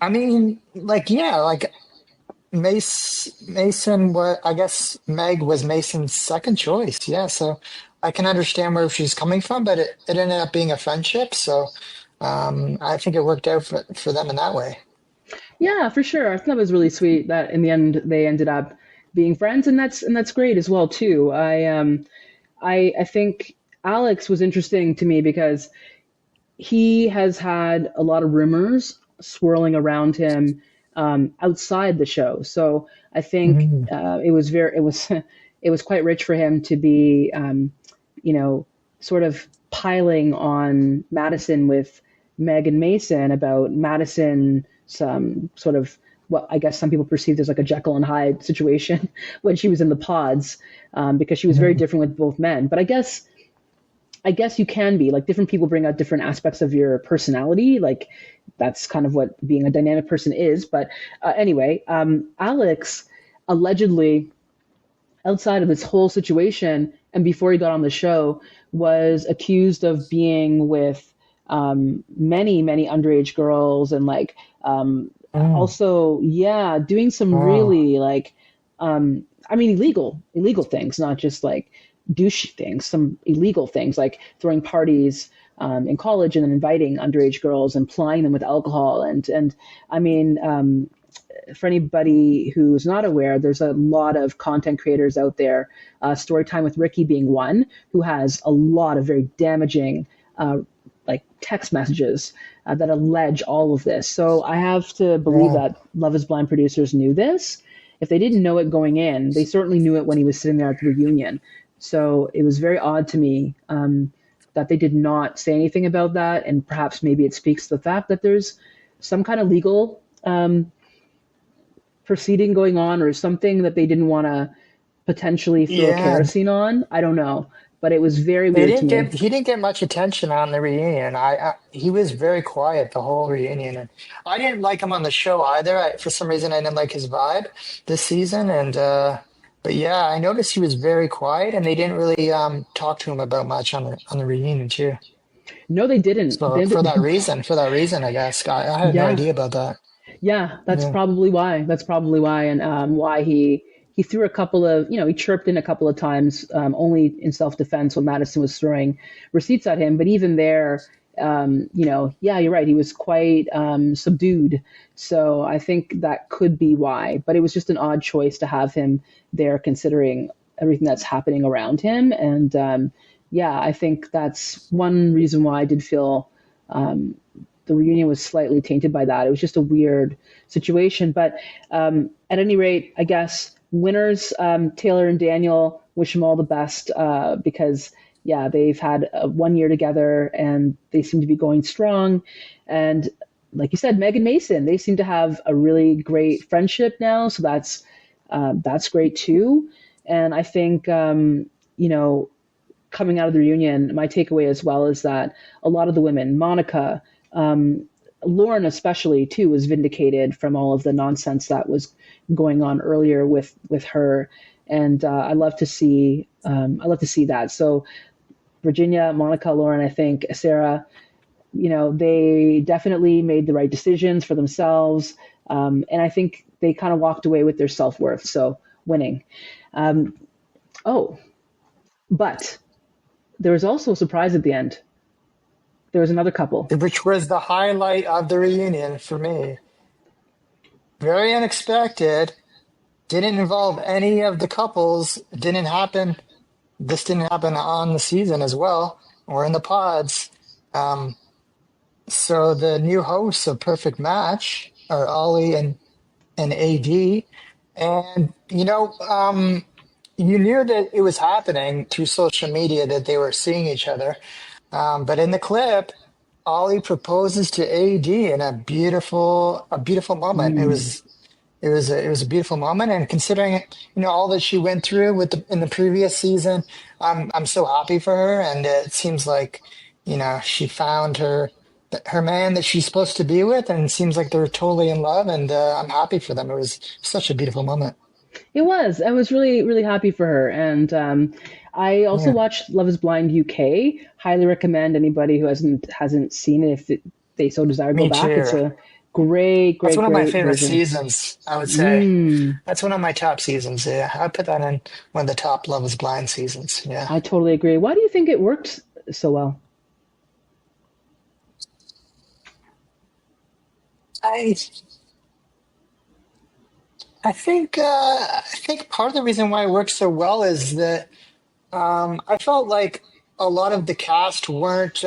I mean, like, yeah, like Mason, what I guess Meg was Mason's second choice. Yeah, so I can understand where she's coming from, but it ended up being a friendship. So, I think it worked out for them in that way. Yeah, for sure. I thought it was really sweet that in the end they ended up being friends, and that's great as well too. I think Alex was interesting to me because he has had a lot of rumors swirling around him outside the show. So I think Mhm. it was it was quite rich for him to be you know sort of piling on Madison with Meg and Mason about Madison some sort of what I guess some people perceived as like a Jekyll and Hyde situation when she was in the pods because she was very Mhm. different with both men. But I guess you can be like different people bring out different aspects of your personality. Like that's kind of what being a dynamic person is. But anyway, Alex allegedly outside of this whole situation and before he got on the show was accused of being with many underage girls and like Mm. also yeah doing some Wow. really like I mean illegal things, not just like douche things, some illegal things like throwing parties in college and then inviting underage girls and plying them with alcohol and I mean for anybody who's not aware, there's a lot of content creators out there, Storytime with Ricky being one, who has a lot of very damaging like text messages that allege all of this. So I have to believe Yeah. that Love is Blind producers knew this. If they didn't know it going in, they certainly knew it when he was sitting there at the reunion. So it was very odd to me that they did not say anything about that. And perhaps maybe it speaks to the fact that there's some kind of legal proceeding going on or something that they didn't want to potentially throw Yeah. kerosene on. I don't know, but it was very They weird to didn't me. get he didn't get much attention on the reunion. He was very quiet the whole reunion, and I didn't like him on the show either. For some reason, I didn't like his vibe this season, and but yeah, I noticed he was very quiet, and they didn't really talk to him about much on the reunion too. No, they didn't. So for that reason, I guess I had no Yeah, idea about that. yeah, that's Yeah. probably why. That's probably why, and why he threw a couple of he chirped in a couple of times, only in self defense when Madison was throwing receipts at him. But even there, yeah, you're right. He was quite subdued. So I think that could be why. But it was just an odd choice to have him there, considering everything that's happening around him. And yeah, I think that's one reason why I did feel the reunion was slightly tainted by that. It was just a weird situation. But at any rate, I guess winners, Taylor and Daniel, wish them all the best because, yeah, they've had 1 year together and they seem to be going strong. And like you said, Meg and Mason, they seem to have a really great friendship now. So that's great too. And I think, coming out of the reunion, my takeaway as well is that a lot of the women, Monica, Lauren especially too, was vindicated from all of the nonsense that was going on earlier with her, and I love to see that. So Virginia, Monica, Lauren, I think Sarah, they definitely made the right decisions for themselves, and I think they kind of walked away with their self worth. So winning. Um, oh, but there was also a surprise at the end. There was another couple. Which was the highlight of the reunion for me. Very unexpected. Didn't involve any of the couples. Didn't happen. This didn't happen on the season as well, or in the pods. Um, so the new hosts of Perfect Match are Ollie and AD, and you knew that it was happening through social media that they were seeing each other. But in the clip, Ollie proposes to AD in a beautiful moment. Mm. It was a beautiful moment, and considering all that she went through in the previous season, I'm so happy for her, and it seems like she found her man that she's supposed to be with, and it seems like they're totally in love, and I'm happy for them. It was such a beautiful moment. It was. I was really, really happy for her. And I also Yeah, watched Love is Blind UK. Highly recommend anybody who hasn't seen it if they so desire go me back. It's too. a great, That's great, one of my great favorite version. seasons, I would say. Mm, That's one of my top seasons. Yeah, I put that in one of the top Love is Blind seasons. Yeah. I totally agree. Why do you think it worked so well? I I think part of the reason why it works so well is that I felt like a lot of the cast weren't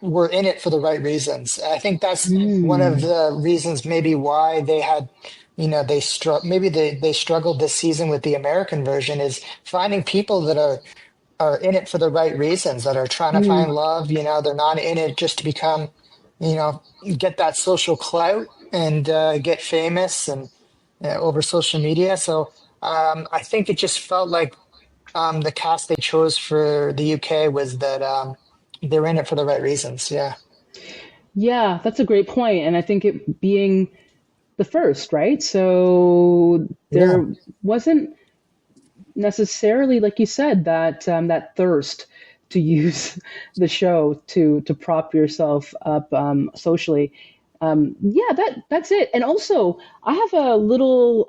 were in it for the right reasons. I think that's one of Mm, the reasons maybe why they had maybe they struggled this season with the American version is finding people that are in it for the right reasons, that are trying to find mm, love. They're not in it just to become, you know, get that social clout and get famous and over social media. So I think it just felt like the cast they chose for the UK was that they were in it for the right reasons. Yeah. yeah, that's a great point. And I think it being the first, right? So Yeah. there wasn't necessarily, like you said, that thirst to use the show to prop yourself up socially. Yeah, that's it. And also, I have a little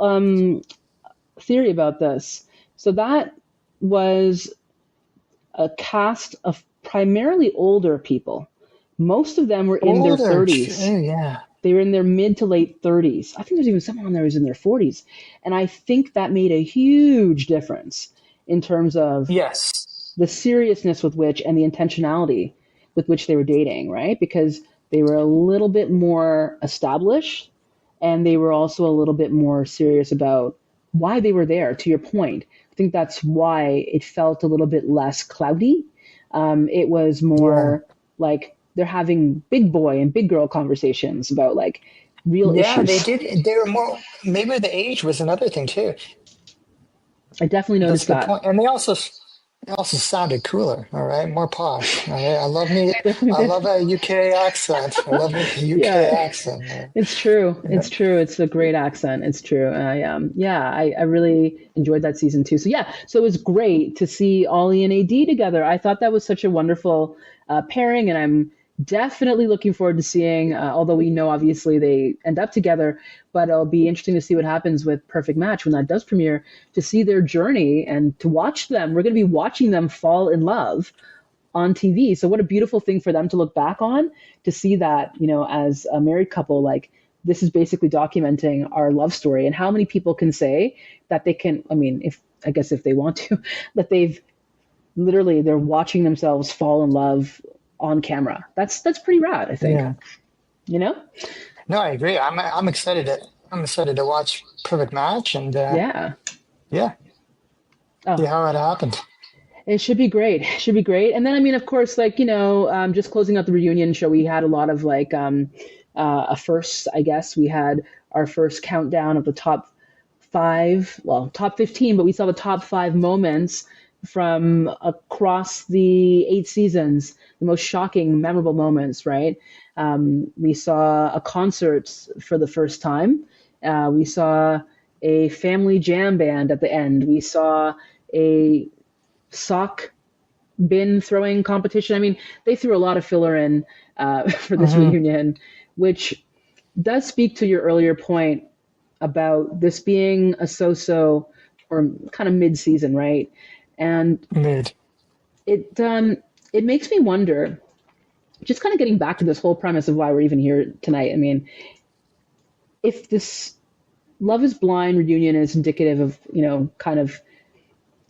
theory about this. So that was a cast of primarily older people. Most of them were in their Older. 30s. Oh, yeah. They were in their mid to late 30s. I think there's even someone on there who's in their 40s. And I think that made a huge difference in terms of Yes. the seriousness with which and the intentionality with which they were dating, right? Because they were a little bit more established and they were also a little bit more serious about why they were there, to your point. I think that's why it felt a little bit less cloudy. It was Yeah. more like they're having big boy and big girl conversations about like real Yeah, they issues. did. They were more, maybe the age was another thing too. I definitely That's a noticed good that. point. And they also sounded cooler, all right, more posh. All right. Definitely I did. love a UK accent. I love a UK Yeah, accent. it's true. Yeah. It's true. It's a great accent. It's true. I really enjoyed that season too. So yeah, so it was great to see Ollie and AD together. I thought that was such a wonderful pairing, and I'm definitely looking forward to seeing. Although we know obviously they end up together, but it'll be interesting to see what happens with Perfect Match when that does premiere. To see their journey and to watch them, we're going to be watching them fall in love on TV. So what a beautiful thing for them to look back on, to see that, as a married couple, like this is basically documenting our love story. And how many people can say that they can, I mean, if I guess if they want to, that they're watching themselves fall in love on camera. That's pretty rad, I think. Yeah. You know? No, I agree. I'm excited to watch Perfect Match and Yeah. yeah, see Oh, how it happened. it should be great. It should be great. And then, I mean, of course, like, just closing out the reunion show, we had a lot of like a first, I guess. We had our first countdown of the top five, well, top 15, but we saw the top five moments from across the 8 seasons, the most shocking, memorable moments, right? We saw a concert for the first time. We saw a family jam band at the end. We saw a sock bin throwing competition. I mean, they threw a lot of filler in for this Hmm. reunion, which does speak to your earlier point about this being a so-so or kind of mid-season, right? And Mid. it it makes me wonder, just kind of getting back to this whole premise of why we're even here tonight. I mean, if this Love is Blind reunion is indicative of, kind of,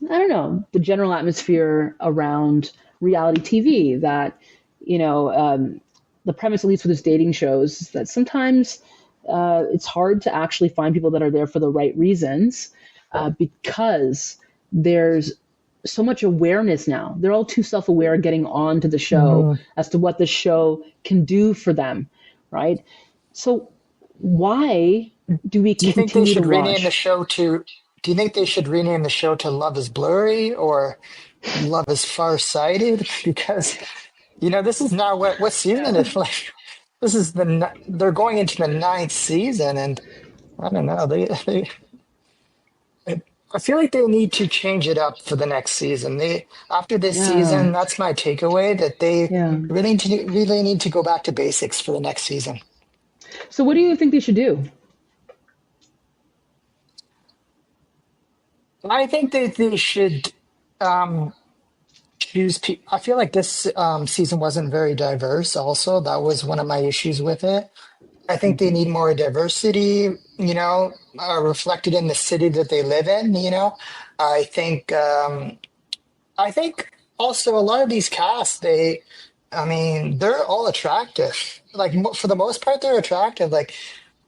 I don't know, the general atmosphere around reality TV, that, you know, um, the premise, at least with this dating shows, is that sometimes it's hard to actually find people that are there for the right reasons because there's so much awareness now. They're all too self aware getting on to the show Hmm. as to what the show can do for them, right? So, why do we Do you think they continue to should rename the watch? show to? Do you think they should rename the show to Love is Blurry or Love is Farsighted? Because this is now what season Yeah. is like. This is they're going into the ninth season, and I don't know. They I feel like they need to change it up for the next season. They After this Yeah, season, that's my takeaway, that they yeah. really need to go back to basics for the next season. So what do you think they should do? I think that they should um, choose. I feel like this season wasn't very diverse. Also, that was one of my issues with it. I think they need more diversity, reflected in the city that they live in. I think I think also a lot of these casts, I mean, they're all attractive. Like for the most part, they're attractive. Like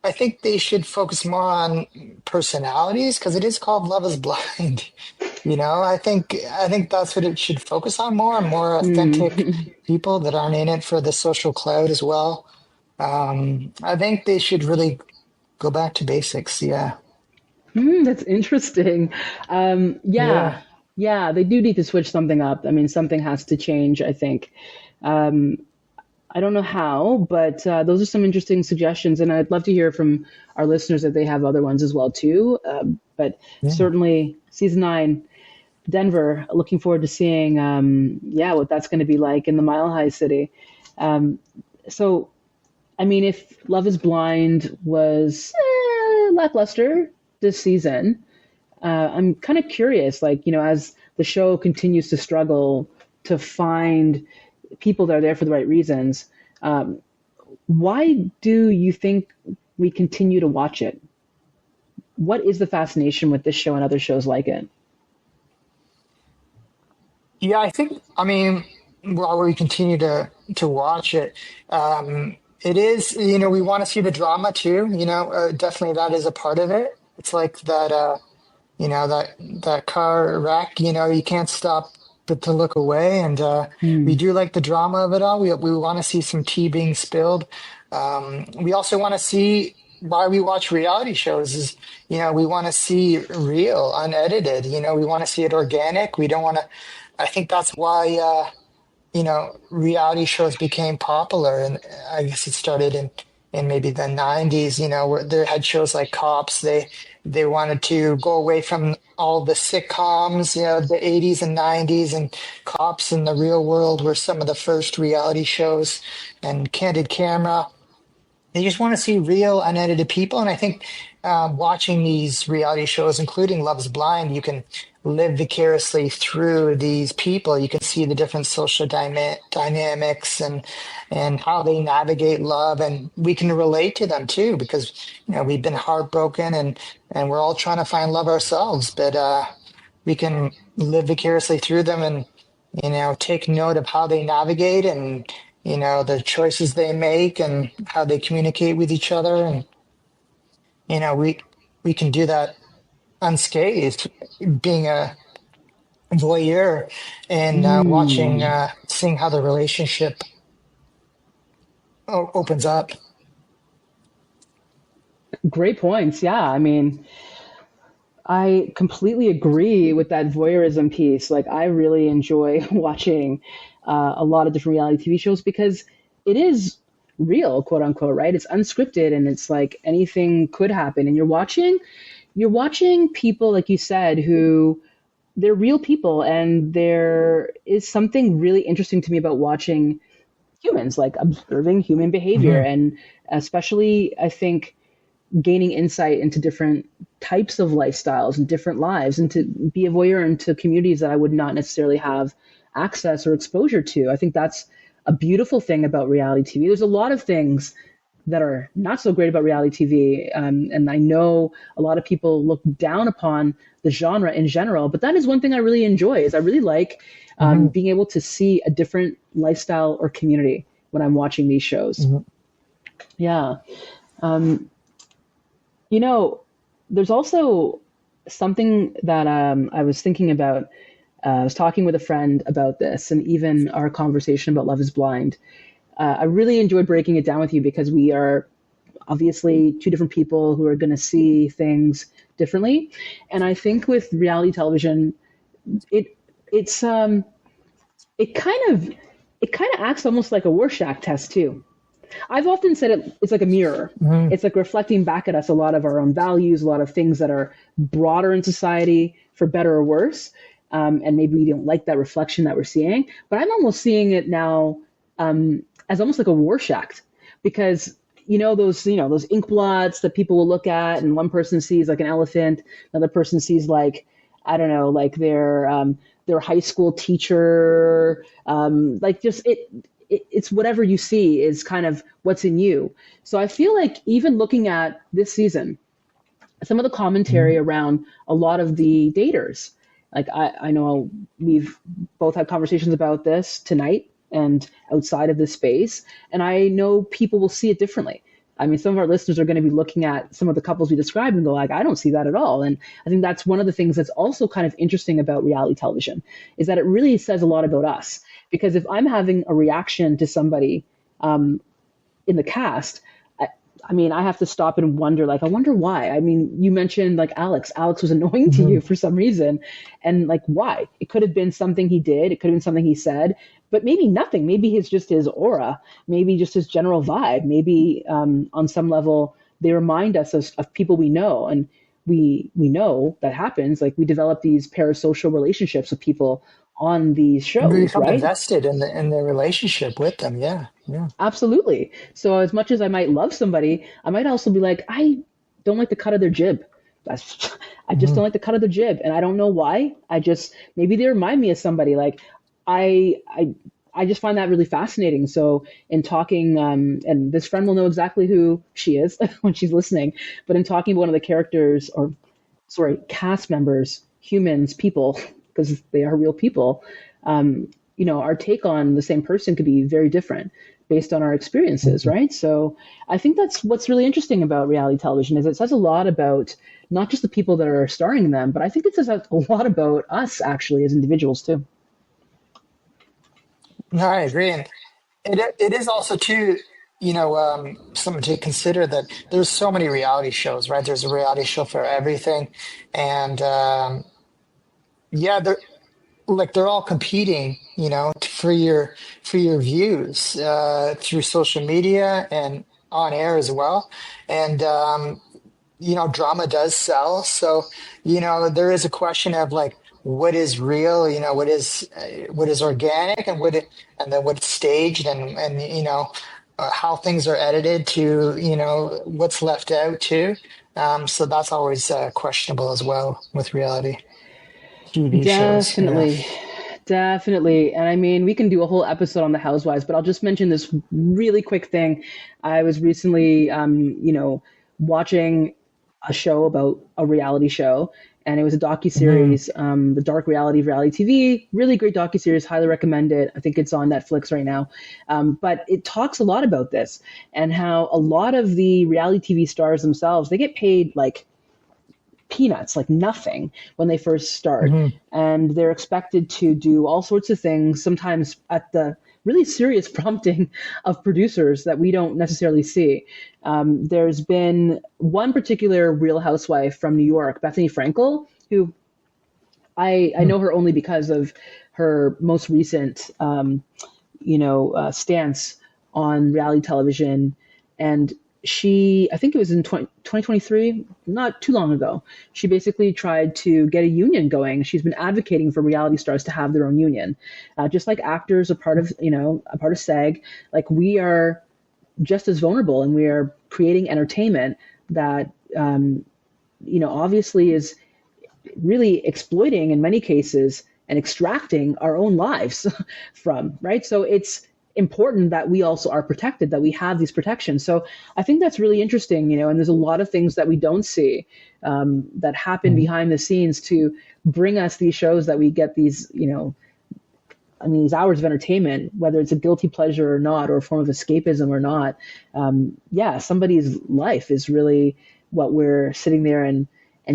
I think they should focus more on personalities because it is called Love is Blind. I think that's what it should focus on more and more authentic Hmm. people that aren't in it for the social cloud as well. I think they should really go back to basics. Yeah. That's interesting. Yeah. Yeah, yeah, they do need to switch something up. I mean, something has to change, I think. Um, I don't know how, but those are some interesting suggestions, and I'd love to hear from our listeners if they have other ones as well too. But Yeah. certainly, season 9, Denver. Looking forward to seeing, yeah, what that's going to be like in the Mile High City. Um, so, I mean, if Love Is Blind was lackluster this season, I'm kind of curious, like, as the show continues to struggle to find people that are there for the right reasons, um, why do you think we continue to watch it? What is the fascination with this show and other shows like it? Yeah, I mean, while we continue to watch it, it is, we want to see the drama too, definitely that is a part of it. It's like that, that car wreck, you can't stop but to look away. And we Hmm. do like the drama of it all. We want to see some tea being spilled. We also want to see why we watch reality shows is, we want to see real, unedited, we want to see it organic. We don't want to, I think that's why, reality shows became popular. And I guess it started in maybe the 90s, where they had shows like Cops. They wanted to go away from all the sitcoms, the 80s and 90s, and Cops in the Real World were some of the first reality shows, and Candid Camera. They just want to see real, unedited people. And I think watching these reality shows, including Love's Blind, you can live vicariously through these people. You can see the different social dynamics and how they navigate love. And we can relate to them too, because, we've been heartbroken and we're all trying to find love ourselves. But we can live vicariously through them and take note of how they navigate and the choices they make and how they communicate with each other. And we can do that unscathed, being a voyeur and watching, Mm. seeing how the relationship opens up. Great points. Yeah, I mean, I completely agree with that voyeurism piece. Like, I really enjoy watching a lot of different reality TV shows because it is real, quote unquote, right? It's unscripted and it's like anything could happen. And you're watching people, like you said, who they're real people. And there is something really interesting to me about watching humans, like observing human behavior. Mhm. And especially, I think, gaining insight into different types of lifestyles and different lives and to be a voyeur into communities that I would not necessarily have access or exposure to. I think that's a beautiful thing about reality TV. There's a lot of things that are not so great about reality TV. And I know a lot of people look down upon the genre in general, but that is one thing I really enjoy is I really like Mhm. being able to see a different lifestyle or community when I'm watching these shows. Mhm. Yeah. Um, you know, there's also something that I was thinking about. I was talking with a friend about this, and even our conversation about Love is Blind. I really enjoyed breaking it down with you because we are obviously two different people who are going to see things differently. And I think with reality television, it it's it kind of acts almost like a Rorschach test too. I've often said it's like a mirror. Mhm. It's like reflecting back at us a lot of our own values, a lot of things that are broader in society, for better or worse. And maybe we don't like that reflection that we're seeing. But I'm almost seeing it now as almost like a Rorschach, because those ink blots that people will look at, and one person sees like an elephant, another person sees like, I don't know, like their high school teacher, like just it's whatever you see is kind of what's in you. So I feel like even looking at this season, some of the commentary Mhm. around a lot of the daters, like I know we've both had conversations about this tonight and outside of this space, and I know people will see it differently. I mean, some of our listeners are going to be looking at some of the couples we described and go like, I don't see that at all. And I think that's one of the things that's also kind of interesting about reality television, is that it really says a lot about us. Because if I'm having a reaction to somebody in the cast, I, I mean, I have to stop and wonder, like, I wonder why. I mean, you mentioned like Alex. Alex was annoying to you Mhm. for some reason. And like, why? It could have been something he did, it could have been something he said, but maybe nothing. Maybe it's just his aura, maybe just his general vibe. Maybe on some level, they remind us of people we know. And we know that happens. Like, we develop these parasocial relationships with people on these We shows, become right? invested in the relationship with them. Yeah, yeah. Absolutely. So as much as I might love somebody, I might also be like, I don't like the cut of their jib. That's, I just Mhm. don't like the cut of their jib, and I don't know why. I just, maybe they remind me of somebody. Like, I I I just find that really fascinating. So in talking, and this friend will know exactly who she is when she's listening. But in talking to one of the characters, or sorry, cast members, humans, people, because they are real people, our take on the same person could be very different based on our experiences, Mhm. right? So I think that's what's really interesting about reality television, is it says a lot about not just the people that are starring in them, but I think it says a lot about us actually as individuals too. No, I agree, and it is also too, something to consider that there's so many reality shows, right? There's a reality show for everything, and yeah, they're all competing, for your views through social media and on air as well, and drama does sell. So, there is a question of like, what is real, what is organic, and then what's staged, and how things are edited to, what's left out too. So that's always questionable as well with reality TV shows. Yeah. Definitely. Definitely. And I mean, we can do a whole episode on the housewives, but I'll just mention this really quick thing. I was recently, watching a show about a reality show, and it was a Hmm. docu-series, The Dark Reality of Reality TV. Really great docu-series. Highly recommend it. I think it's on Netflix right now. But it talks a lot about this, and how a lot of the reality TV stars themselves, they get paid like peanuts, like nothing, when they first start. Hmm. And they're expected to do all sorts of things, sometimes at the really serious prompting of producers that we don't necessarily see. There's been one particular Real Housewife from New York, Bethany Frankel, who I know her only because of her most recent, stance on reality television. And I think it was in 2023, not too long ago, she basically tried to get a union going. She's been advocating for reality stars to have their own union. Just like actors are a part of SAG, like we are just as vulnerable, and we are creating entertainment that, obviously is really exploiting in many cases and extracting our own lives from, right? So it's important that we also are protected, that we have these protections. So I think that's really interesting, and there's a lot of things that we don't see, that happen Hmm. behind the scenes to bring us these shows that we get these, I mean, these hours of entertainment, whether it's a guilty pleasure or not, or a form of escapism or not. Yeah, somebody's life is really what we're sitting there and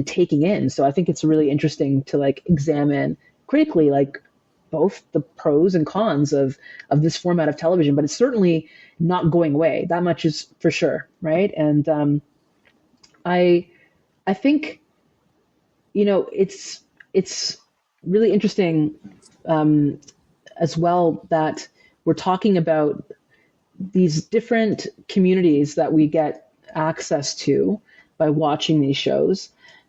taking in. So I think it's really interesting to like examine critically, like both the pros and cons of this format of television. But it's certainly not going away. That much is for sure, right? And I I think it's really interesting, as well, that we're talking about these different communities that we get access to by watching these shows,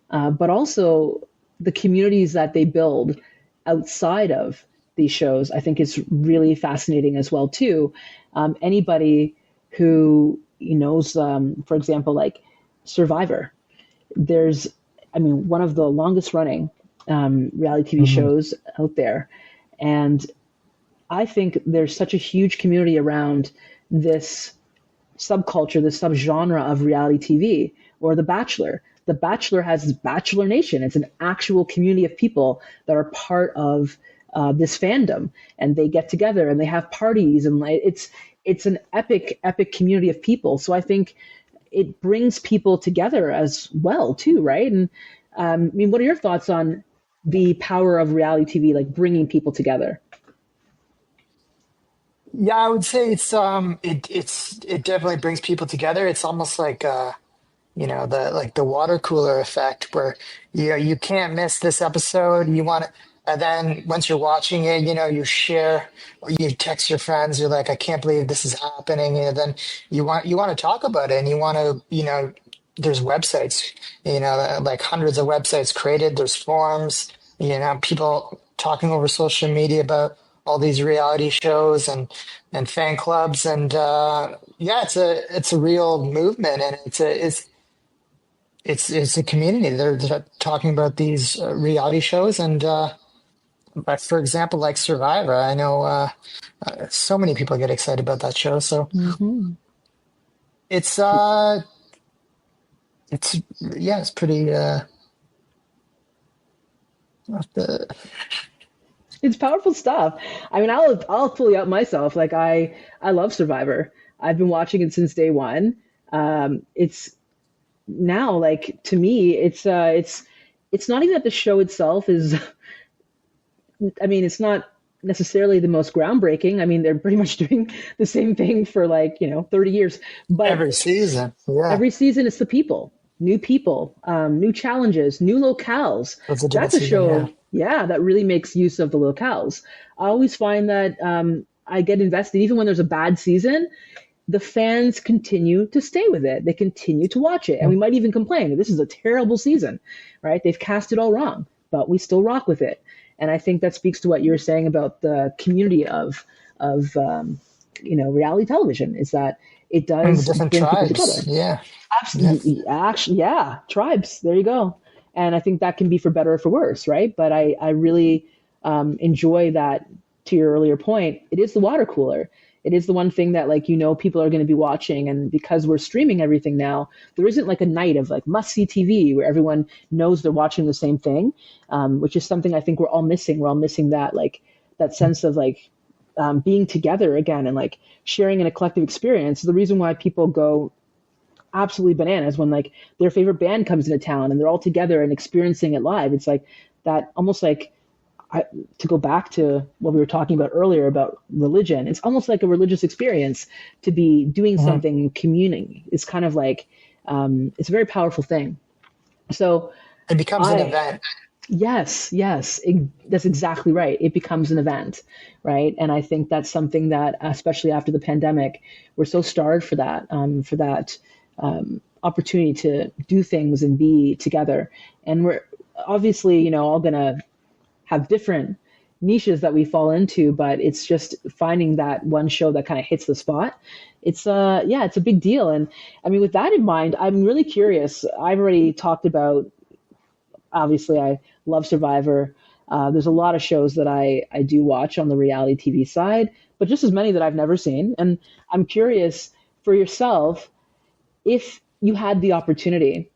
but also the communities that they build outside of these shows, I think is really fascinating as well too. Anybody who knows, for example, like Survivor, there's, I mean, one of the longest running reality TV Mhm. shows out there, and I think there's such a huge community around this subculture, this subgenre of reality TV, or The Bachelor. The Bachelor has this Bachelor Nation. It's an actual community of people that are part of this fandom, and they get together and they have parties, and like, it's an epic community of people. So I think it brings people together as well too, right? And I mean, what are your thoughts on the power of reality TV, like bringing people together? Yeah, I would say it definitely brings people together. It's almost like the like the water cooler effect where you can't miss this episode. You want to, and then once you're watching it, you share or you text your friends. You're like, I can't believe this is happening. And then you want to talk about it, and you want to, there's websites, like hundreds of websites created. There's forums, people talking over social media about all these reality shows and fan clubs, and yeah, it's a real movement, and it's a community. They're talking about these reality shows, and but for example, like Survivor, I know so many people get excited about that show. So Hmm. it's uh, it's yeah, it's pretty. The, It's powerful stuff. I mean, I'll fully up myself. Like I love Survivor. I've been watching it since day one. It's now like to me, it's not even that the show itself is. I mean, it's not necessarily the most groundbreaking. I mean, they're pretty much doing the same thing for like 30 years. But every season, yeah, every season, it's the people, new challenges, new locales. that's a different That's a season. Yeah. show, yeah, that really makes use of the locales. I always find that I get invested, even when there's a bad season, the fans continue to stay with it. They continue to watch it. And we might even complain that this is a terrible season, right? They've cast it all wrong, but we still rock with it. And I think that speaks to what you were saying about the community of reality television is that it And the does different bring people tribes, together. yeah, yeah. Absolutely, actually, yeah, tribes. There you go. And I think that can be for better or for worse, right? But I really enjoy that. To your earlier point, it is the water cooler. It is the one thing that people are going to be watching, and because we're streaming everything now, there isn't like a night of like must see TV where everyone knows they're watching the same thing, which is something I think we're all missing. We're all missing that that sense of being together again and like sharing in a collective experience. The reason why people go absolutely bananas when like their favorite band comes into town and they're all together and experiencing it live. It's like that almost like to go back to what we were talking about earlier about religion. It's almost like a religious experience to be doing Mhm. something communing. It's kind of like it's a very powerful thing. So It becomes an I event. yes, that's exactly right. It becomes an event, right? And I think that's something that, especially after the pandemic, we're so starved for that opportunity to do things and be together. And we're obviously, all gonna have different niches that we fall into, but it's just finding that one show that kind of hits the spot. Yeah, it's a big deal. And I mean, with that in mind, I'm really curious. I've already talked about, obviously, I love Survivor. There's a lot of shows that I do watch on the reality TV side, but just as many that I've never seen. And I'm curious for yourself, if you had the opportunity,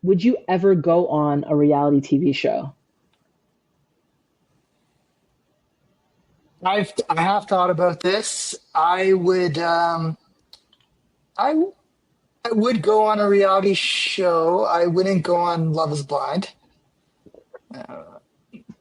would you ever go on a reality TV show? I have thought about this. I I would go on a reality show. I wouldn't go on Love is Blind.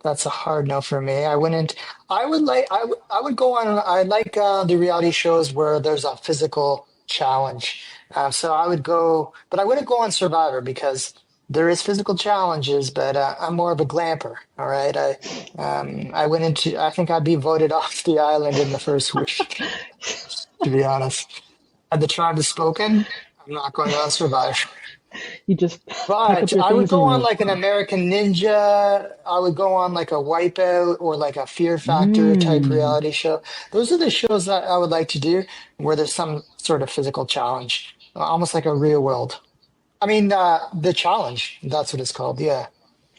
That's a hard no for me. I wouldn't. I would go on. I like the reality shows where there's a physical challenge. So I would go, but I wouldn't go on Survivor because there is physical challenges. But I'm more of a glamper. All right. I went into. I think I'd be voted off the island in the first week. To be honest. Had the tribe has spoken, I'm not going on Survivor. You just pack up But your I would things go and on leave. like an American Ninja. I would go on like a Wipeout or like a Fear Factor type Mm. reality show. Those are the shows that I would like to do where there's some sort of physical challenge, almost like a real world. I mean, the challenge, that's what it's called. Yeah.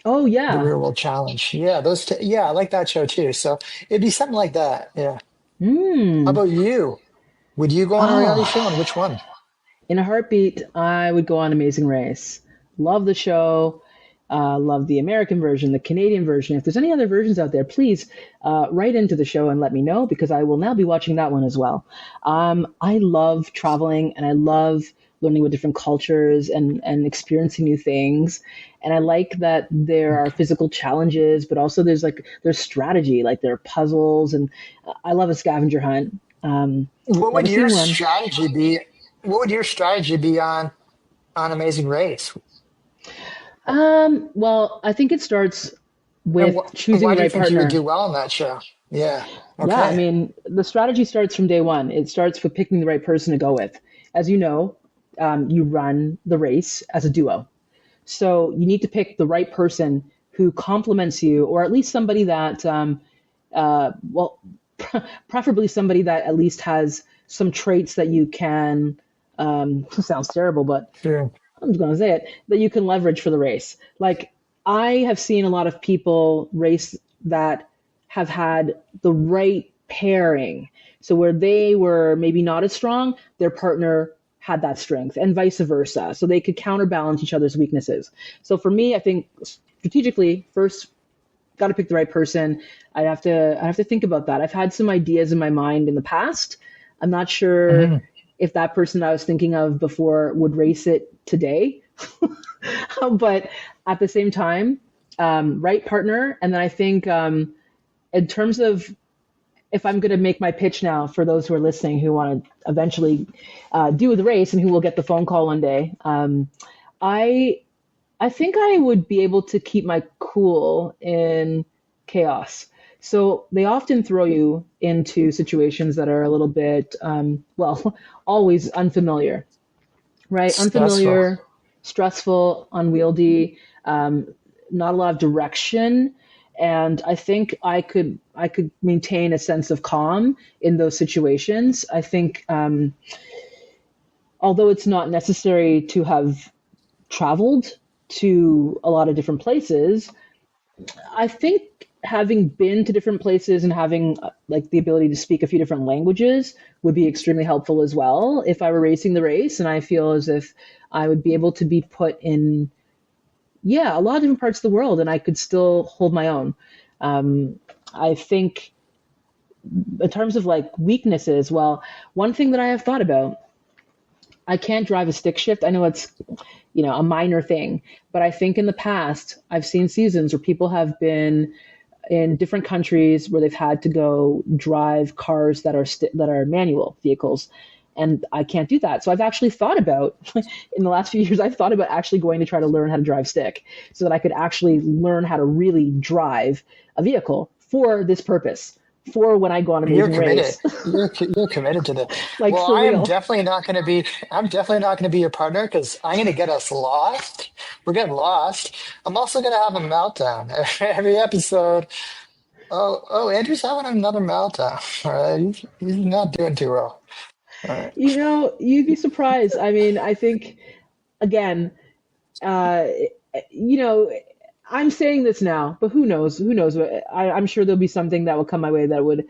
Oh The yeah. real world challenge. Yeah. Yeah, I like that show too. So it'd be something like that. Yeah. How Mm. about you? Would you go on a reality show and Oh, which one? in a heartbeat, I would go on Amazing Race. Love the show. Love the American version, the Canadian version. If there's any other versions out there, please write into the show and let me know because I will now be watching that one as well. I love traveling and I love learning about different cultures and experiencing new things. And I like that there are physical challenges, but also there's strategy, like there are puzzles, and I love a scavenger hunt. What would Never your seen one. strategy be? What would your strategy be on Amazing Race? Well, I think it starts And with choosing why the do you right think you would partner. do well on that show? Yeah. Yeah, I Okay. mean, the strategy starts from day one. It starts with picking the right person to go with. As you know, you run the race as a duo. So you need to pick the right person who complements you, or at least somebody that, well, preferably somebody that at least has some traits that you can, sounds terrible, but Sure. I'm just going to say it, that you can leverage for the race. Like, I have seen a lot of people race that have had the right pairing. So, where they were maybe not as strong, their partner had that strength, and vice versa. So, they could counterbalance each other's weaknesses. So, for me, I think strategically, first, got to pick the right person. I have to think about that. I've had some ideas in my mind in the past. I'm not sure Hmm. if that person I was thinking of before would race it today. But at the same time, right partner. And then I think in terms of if I'm going to make my pitch now for those who are listening who want to eventually do the race and who will get the phone call one day, I I think I would be able to keep my cool in chaos. So they often throw you into situations that are a little bit, well, always unfamiliar, right? Stressful. Unfamiliar, stressful, unwieldy, um, not a lot of direction. And I think I could maintain a sense of calm in those situations. I think although it's not necessary to have traveled to a lot of different places, I think having been to different places and having like the ability to speak a few different languages would be extremely helpful as well if I were racing the race. And I feel as if I would be able to be put in, yeah, a lot of different parts of the world and I could still hold my own. I think in terms of like weaknesses, well, one thing that I have thought about, I can't drive a stick shift. I know it's, a minor thing, but I think in the past I've seen seasons where people have been in different countries where they've had to go drive cars that are manual vehicles, and I can't do that. So I've actually thought about in the last few years I've thought about actually going to try to learn how to drive stick so that I could actually learn how to really drive a vehicle for this purpose, for when I go on You're Amazing committed. Race. You're committed to that. Like Well, for real. I'm definitely not going to be your partner because I'm going to get us lost. We're getting lost. I'm also going to have a meltdown every episode. Oh, Andrew's having another meltdown. All right. He's not doing too well. All right. You'd be surprised. I mean, I think again, uh, you know, I'm saying this now, but who knows? Who knows? I'm sure there'll be something that will come my way that would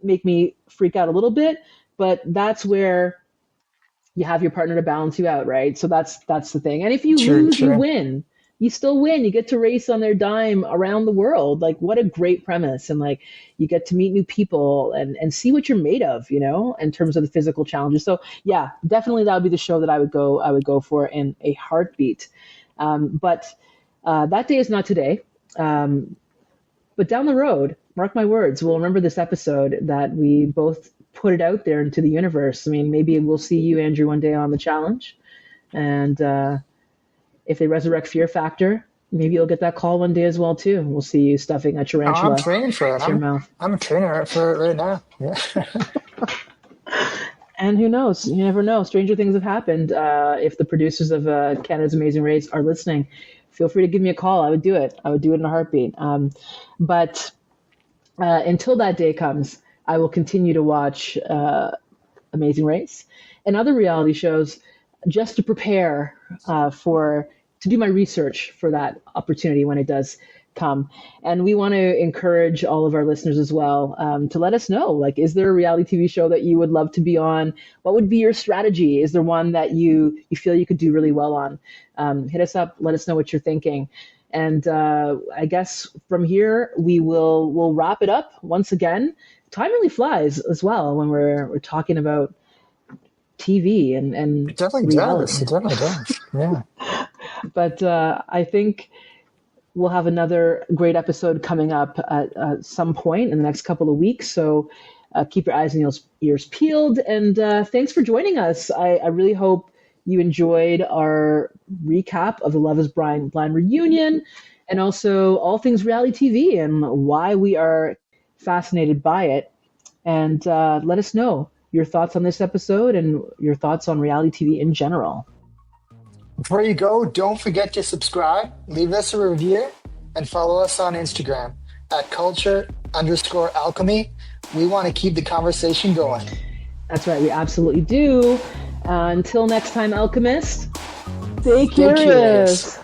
make me freak out a little bit. But that's where you have your partner to balance you out, right? So that's the thing. And if you True, lose, you true. win. You still win. You get to race on their dime around the world. Like what a great premise. And like you get to meet new people and see what you're made of, in terms of the physical challenges. So yeah, definitely that would be the show that I would go for in a heartbeat. But that day is not today. Um, but down the road, mark my words, we'll remember this episode that we both put it out there into the universe. I mean, maybe we'll see you, Andrew, one day on the challenge. And if they resurrect Fear Factor, maybe you'll get that call one day as well too. We'll see you stuffing a Oh, I'm tarantula training for it. to your mouth. I'm training for it right now. Yeah. And who knows? You never know. Stranger things have happened. If the producers of Canada's Amazing Race are listening, feel free to give me a call. I would do it. I would do it in a heartbeat. But until that day comes, I will continue to watch Amazing Race and other reality shows just to prepare to do my research for that opportunity when it does come. And we want to encourage all of our listeners as well to let us know, like, is there a reality TV show that you would love to be on? What would be your strategy? Is there one that you feel you could do really well on? Hit us up. Let us know what you're thinking. And I guess from here, we'll wrap it up once again. Time really flies as well when we're talking about TV and It definitely reality. does. It definitely does. Yeah. But I think we'll have another great episode coming up at some point in the next couple of weeks. So keep your eyes and ears peeled. And thanks for joining us. I really hope you enjoyed our recap of the Love is Blind reunion and also all things reality TV and why we are fascinated by it. And let us know your thoughts on this episode and your thoughts on reality TV in general. Before you go, don't forget to subscribe, leave us a review, and follow us on Instagram at culture_alchemy. We want to keep the conversation going. That's right, we absolutely do. Until next time, alchemist, stay curious.